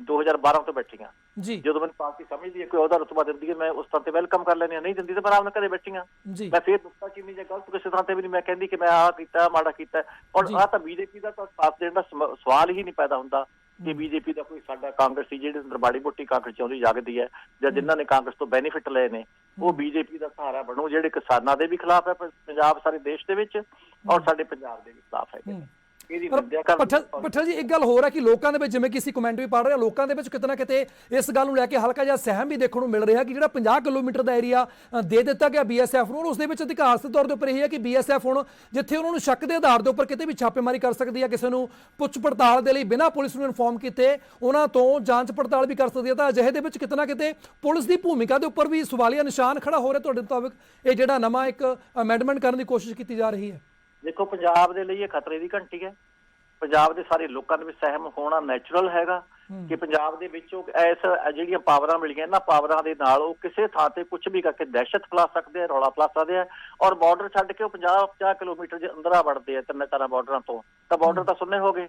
2012 ਤੋਂ ਬੈਠੀਆਂ, ਜਦੋਂ ਮੈਨੂੰ ਪਾਰਟੀ ਸਮਝਦੀ ਹੈ ਕੋਈ ਉਹਦਾ ਰੁਤਬਾ ਦਿੰਦੀ ਹੈ, ਮੈਂ ਉਸ ਤਰ੍ਹਾਂ ਤੇ ਵੈਲਕਮ ਕਰ ਲੈਂਦੀ ਹਾਂ। ਨਹੀਂ ਦਿੰਦੀ ਤਾਂ ਮੈਂ ਆਰਾਮ ਨਾਲ ਘਰੇ ਬੈਠੀਆਂ। ਮੈਂ ਫੇਰ ਨੁਕਤਾ ਚੀਨੀ ਜਾਂ ਗਲਤ ਕਿਸੇ ਤਰ੍ਹਾਂ ਤੇ ਵੀ ਨਹੀਂ ਮੈਂ ਕਹਿੰਦੀ ਕਿ ਮੈਂ ਆਹ ਕੀਤਾ ਮਾੜਾ ਕੀਤਾ। ਔਰ ਆਹ ਤਾਂ BJP ਦਾ ਤਾਂ ਸਾਥ ਦੇਣ ਦਾ ਸਵਾਲ ਹੀ ਨਹੀਂ ਪੈਦਾ ਹੁੰਦਾ ਕਿ BJP ਦਾ ਕੋਈ ਸਾਡਾ ਕਾਂਗਰਸੀ ਜਿਹੜੇ ਅੰਦਰ ਮਾੜੀ ਮੋਟੀ ਕਾਂਗਰਸ ਚਾਹੁੰਦੀ ਜਾਗਦੀ ਹੈ, ਜਾਂ ਜਿਨ੍ਹਾਂ ਨੇ ਕਾਂਗਰਸ ਤੋਂ ਬੈਨੀਫਿਟ ਲਏ ਨੇ, ਉਹ BJP ਦਾ ਸਹਾਰਾ ਬਣੋ, ਜਿਹੜੇ ਕਿਸਾਨਾਂ ਦੇ ਵੀ ਖਿਲਾਫ ਹੈ ਪੰਜਾਬ ਸਾਰੇ ਦੇਸ਼ ਦੇ ਵਿੱਚ, ਔਰ ਸਾਡੇ ਪੰਜਾਬ ਦੇ ਵੀ ਖਿਲਾਫ ਹੈ। ਪੱਠਲ ਜੀ, ਇੱਕ ਗੱਲ ਹੋਰ ਹੈ ਕਿ ਲੋਕਾਂ ਦੇ ਵਿੱਚ, ਜਿਵੇਂ ਕਿ ਅਸੀਂ ਕਮੈਂਟ ਵੀ ਪੜ੍ਹ ਰਹੇ ਹਾਂ, ਲੋਕਾਂ ਦੇ ਵਿੱਚ ਕਿਤੇ ਨਾ ਕਿਤੇ ਇਸ ਗੱਲ ਨੂੰ ਲੈ ਕੇ ਹਲਕਾ ਜਿਹਾ ਸਹਿਮ ਵੀ ਦੇਖਣ ਨੂੰ ਮਿਲ ਰਿਹਾ ਕਿ ਜਿਹੜਾ 50 ਕਿਲੋਮੀਟਰ ਦਾ ਏਰੀਆ ਦੇ ਦਿੱਤਾ ਗਿਆ BSF ਨੂੰ, ਉਸ ਦੇ ਵਿੱਚ ਅਧਿਕਾਰਤ ਤੌਰ ਦੇ ਉੱਪਰ ਇਹ ਹੈ ਕਿ BSF ਹੁਣ ਜਿੱਥੇ ਉਹਨਾਂ ਨੂੰ ਸ਼ੱਕ ਦੇ ਆਧਾਰ ਦੇ ਉੱਪਰ ਕਿਤੇ ਵੀ ਛਾਪੇਮਾਰੀ ਕਰ ਸਕਦੀ ਹੈ, ਕਿਸੇ ਨੂੰ ਪੁੱਛ ਪੜਤਾਲ ਦੇ ਲਈ ਬਿਨਾਂ ਪੁਲਿਸ ਨੂੰ ਇਨਫੋਰਮ ਕੀਤੇ ਉਹਨਾਂ ਤੋਂ ਜਾਂਚ ਪੜਤਾਲ ਵੀ ਕਰ ਸਕਦੀ ਹੈ, ਤਾਂ ਅਜਿਹੇ ਦੇ ਵਿੱਚ ਕਿਤੇ ਨਾ ਕਿਤੇ ਪੁਲਿਸ ਦੀ ਭੂਮਿਕਾ ਦੇ ਉੱਪਰ ਵੀ ਸਵਾਲੀਆ ਨਿਸ਼ਾਨ ਖੜਾ ਹੋ ਰਿਹਾ। ਤੁਹਾਡੇ ਮੁਤਾਬਿਕ ਇਹ ਜਿਹੜਾ ਨਵਾਂ ਇੱਕ ਅਮੈਂਡਮੈਂਟ ਕਰਨ ਦੀ ਕੋਸ਼ਿਸ਼ ਕੀਤੀ ਜਾ ਰਹੀ ਹੈ? ਦੇਖੋ, ਪੰਜਾਬ ਦੇ ਲਈ ਇਹ ਖਤਰੇ ਦੀ ਘੰਟੀ ਹੈ। ਪੰਜਾਬ ਦੇ ਸਾਰੇ ਲੋਕਾਂ ਦੇ ਵਿੱਚ ਸਹਿਮ ਹੋਣਾ ਨੈਚੁਰਲ ਹੈਗਾ ਕਿ ਪੰਜਾਬ ਦੇ ਵਿੱਚੋਂ ਇਸ ਜਿਹੜੀਆਂ ਪਾਵਰਾਂ ਮਿਲੀਆਂ, ਇਹਨਾਂ ਪਾਵਰਾਂ ਦੇ ਨਾਲ ਉਹ ਕਿਸੇ ਥਾਂ ਤੇ ਕੁਝ ਵੀ ਕਰਕੇ ਦਹਿਸ਼ਤ ਫੈਲਾ ਸਕਦੇ ਆ, ਰੌਲਾ ਫੈਲਾ ਸਕਦੇ ਆ। ਔਰ ਬਾਰਡਰ ਛੱਡ ਕੇ ਉਹ 50 ਕਿਲੋਮੀਟਰ ਜੇ ਅੰਦਰ ਆ ਵੜਦੇ ਆ ਤਿੰਨ ਚਾਰਾਂ ਬਾਰਡਰਾਂ ਤੋਂ, ਤਾਂ ਬਾਰਡਰ ਤਾਂ ਸੁੰਨੇ ਹੋ ਗਏ।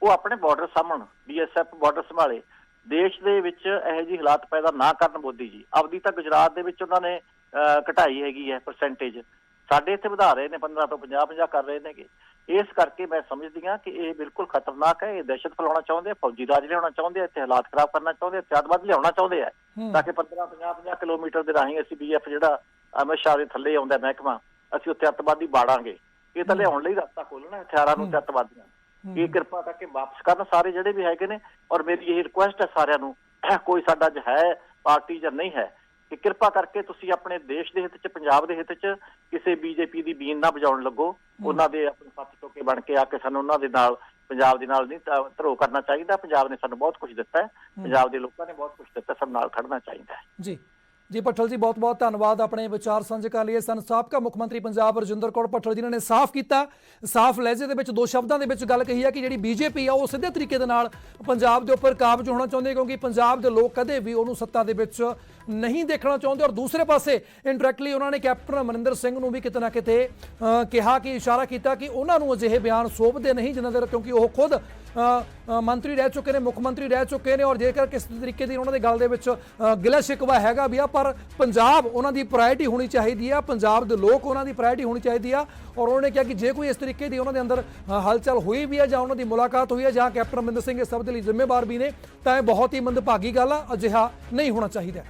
ਉਹ ਆਪਣੇ ਬਾਰਡਰ ਸਾਹਮਣ BSF ਬਾਰਡਰ ਸੰਭਾਲੇ। ਦੇਸ਼ ਦੇ ਵਿੱਚ ਇਹੋ ਜਿਹੀ ਹਾਲਾਤ ਪੈਦਾ ਨਾ ਕਰਨ ਮੋਦੀ ਜੀ। ਆਪਦੀ ਤਾਂ ਗੁਜਰਾਤ ਦੇ ਵਿੱਚ ਉਹਨਾਂ ਨੇ ਘਟਾਈ ਹੈਗੀ ਹੈ ਪਰਸੈਂਟੇਜ, ਸਾਡੇ ਇੱਥੇ ਵਧਾ ਰਹੇ ਨੇ 15 ਤੋਂ 50 ਕਰ ਰਹੇ ਨੇਗੇ। ਇਸ ਕਰਕੇ ਮੈਂ ਸਮਝਦੀ ਹਾਂ ਕਿ ਇਹ ਬਿਲਕੁਲ ਖਤਰਨਾਕ ਹੈ। ਇਹ ਦਹਿਸ਼ਤ ਫੈਲਾਉਣਾ ਚਾਹੁੰਦੇ ਆ, ਫੌਜੀ ਰਾਜ ਲਿਆਉਣਾ ਚਾਹੁੰਦੇ ਆ, ਇੱਥੇ ਹਾਲਾਤ ਖਰਾਬ ਕਰਨਾ ਚਾਹੁੰਦੇ ਆ, ਅੱਤਵਾਦ ਲਿਆਉਣਾ ਚਾਹੁੰਦੇ ਆ, ਤਾਂ ਕਿ 15-50 ਕਿਲੋਮੀਟਰ ਦੇ ਰਾਹੀਂ ਅਸੀਂ BSF ਜਿਹੜਾ ਅਮਿਤ ਸ਼ਾਹ ਦੇ ਥੱਲੇ ਆਉਂਦਾ ਮਹਿਕਮਾ, ਅਸੀਂ ਉੱਥੇ ਅੱਤਵਾਦੀ ਬਾੜਾਂਗੇ। ਇਹ ਤਾਂ ਲਿਆਉਣ ਲਈ ਰਸਤਾ ਖੋਲਣਾ ਹਥਿਆਰਾਂ ਨੂੰ ਤੇ ਅੱਤਵਾਦੀਆਂ। ਇਹ ਕਿਰਪਾ ਕਰਕੇ ਵਾਪਸ ਕਰਨ ਸਾਰੇ ਜਿਹੜੇ ਵੀ ਹੈਗੇ ਨੇ। ਔਰ ਮੇਰੀ ਇਹ ਰਿਕੁਐਸਟ ਹੈ ਸਾਰਿਆਂ ਨੂੰ, ਕੋਈ ਸਾਡਾ ਜ ਹੈ ਪਾਰਟੀ ਜਾਂ ਨਹੀਂ ਹੈ, ਕਿ ਕਿਰਪਾ ਕਰਕੇ ਤੁਸੀਂ ਆਪਣੇ ਦੇਸ਼ ਦੇ ਹਿੱਤ 'ਚ, ਪੰਜਾਬ ਦੇ ਹਿੱਤ 'ਚ ਕਿਸੇ BJP ਦੀ ਬੀਨ ਨਾ ਵਜਾਉਣ ਲੱਗੋ। ਉਹਨਾਂ ਦੇ ਆਪਣੇ ਸੱਤ ਟੋਕੇ ਬਣ ਕੇ ਆ ਕੇ ਸਾਨੂੰ ਉਹਨਾਂ ਦੇ ਨਾਲ, ਪੰਜਾਬ ਦੇ ਨਾਲ ਨਹੀਂ ਧਰੋ ਕਰਨਾ ਚਾਹੀਦਾ। ਪੰਜਾਬ ਨੇ ਸਾਨੂੰ ਬਹੁਤ ਕੁਝ ਦਿੱਤਾ ਹੈ, ਪੰਜਾਬ ਦੇ ਲੋਕਾਂ ਨੇ ਬਹੁਤ ਕੁਝ ਦਿੱਤਾ, ਸਾਨੂੰ ਨਾਲ ਖੜਨਾ ਚਾਹੀਦਾ ਹੈ। ਜੀ ਜੀ ਭੱਠਲ ਜੀ ਬਹੁਤ ਬਹੁਤ ਧੰਨਵਾਦ ਆਪਣੇ ਵਿਚਾਰ ਸਾਂਝੇ ਕਰਨ ਲਈ। ਸਨ ਸਾਬਕਾ ਮੁੱਖ ਮੰਤਰੀ ਪੰਜਾਬ ਰਜਿੰਦਰ ਕੌਰ ਭੱਠਲ ਜਿਨ੍ਹਾਂ ਨੇ ਸਾਫ਼ ਕੀਤਾ, ਸਾਫ਼ ਲਹਿਜੇ ਦੇ ਵਿੱਚ 2 ਸ਼ਬਦਾਂ ਦੇ ਵਿੱਚ ਗੱਲ ਕਹੀ ਹੈ ਕਿ ਜਿਹੜੀ ਬੀਜੇਪੀ ਆ ਉਹ ਸਿੱਧੇ ਤਰੀਕੇ ਦੇ ਨਾਲ ਪੰਜਾਬ ਦੇ ਉੱਪਰ ਕਾਬਜ਼ ਹੋਣਾ ਚਾਹੁੰਦੇ, ਕਿਉਂਕਿ ਪੰਜਾਬ ਦੇ ਲੋਕ ਕਦੇ ਵੀ ਉਹਨੂੰ ਸੱਤਾ ਦੇ ਵਿੱਚ ਨਹੀਂ ਦੇਖਣਾ ਚਾਹੁੰਦੇ। ਔਰ ਦੂਸਰੇ ਪਾਸੇ ਇੰਡਾਇਰੈਕਟਲੀ ਉਹਨਾਂ ਨੇ ਕੈਪਟਨ ਅਮਰਿੰਦਰ ਸਿੰਘ ਨੂੰ ਵੀ ਕਿਤੇ ਨਾ ਕਿਤੇ ਕਿਹਾ ਕਿ ਇਸ਼ਾਰਾ ਕੀਤਾ ਕਿ ਉਹਨਾਂ ਨੂੰ ਅਜਿਹੇ ਬਿਆਨ ਸੌਂਪਦੇ ਨਹੀਂ ਜਿਨ੍ਹਾਂ ਦੇ, ਕਿਉਂਕਿ ਉਹ ਖੁਦ ਮੰਤਰੀ ਰਹਿ ਚੁੱਕੇ ਨੇ, ਮੁੱਖ ਮੰਤਰੀ ਰਹਿ ਚੁੱਕੇ ਨੇ। ਔਰ ਜੇਕਰ ਕਿਸੇ ਤਰੀਕੇ ਦੀ ਉਹਨਾਂ ਦੇ ਗੱਲ ਦੇ ਵਿੱਚ ਗਿਲਾ ਸ਼ਿਕਵਾ ਹੈਗਾ ਵੀ ਆ, ਪਰ ਪੰਜਾਬ ਉਹਨਾਂ ਦੀ ਪ੍ਰਾਇਰਟੀ ਹੋਣੀ ਚਾਹੀਦੀ ਆ, ਪੰਜਾਬ ਦੇ ਲੋਕ ਉਹਨਾਂ ਦੀ ਪ੍ਰਾਇਰਟੀ ਹੋਣੀ ਚਾਹੀਦੀ ਆ। ਔਰ ਉਹਨਾਂ ਨੇ ਕਿਹਾ ਕਿ ਜੇ ਕੋਈ ਇਸ ਤਰੀਕੇ ਦੀ ਉਹਨਾਂ ਦੇ ਅੰਦਰ ਹਲਚਲ ਹੋਈ ਵੀ ਹੈ ਜਾਂ ਉਹਨਾਂ ਦੀ ਮੁਲਾਕਾਤ ਹੋਈ ਹੈ ਜਾਂ ਕੈਪਟਨ ਅਮਰਿੰਦਰ ਸਿੰਘ ਇਸ ਸਭ ਦੇ ਲਈ ਜ਼ਿੰਮੇਵਾਰ ਵੀ ਨੇ, ਤਾਂ ਇਹ ਬਹੁਤ ਹੀ ਮੰਦਭਾਗੀ ਗੱਲ ਆ, ਅਜਿਹਾ ਨਹੀਂ ਹੋਣਾ ਚਾਹੀਦਾ।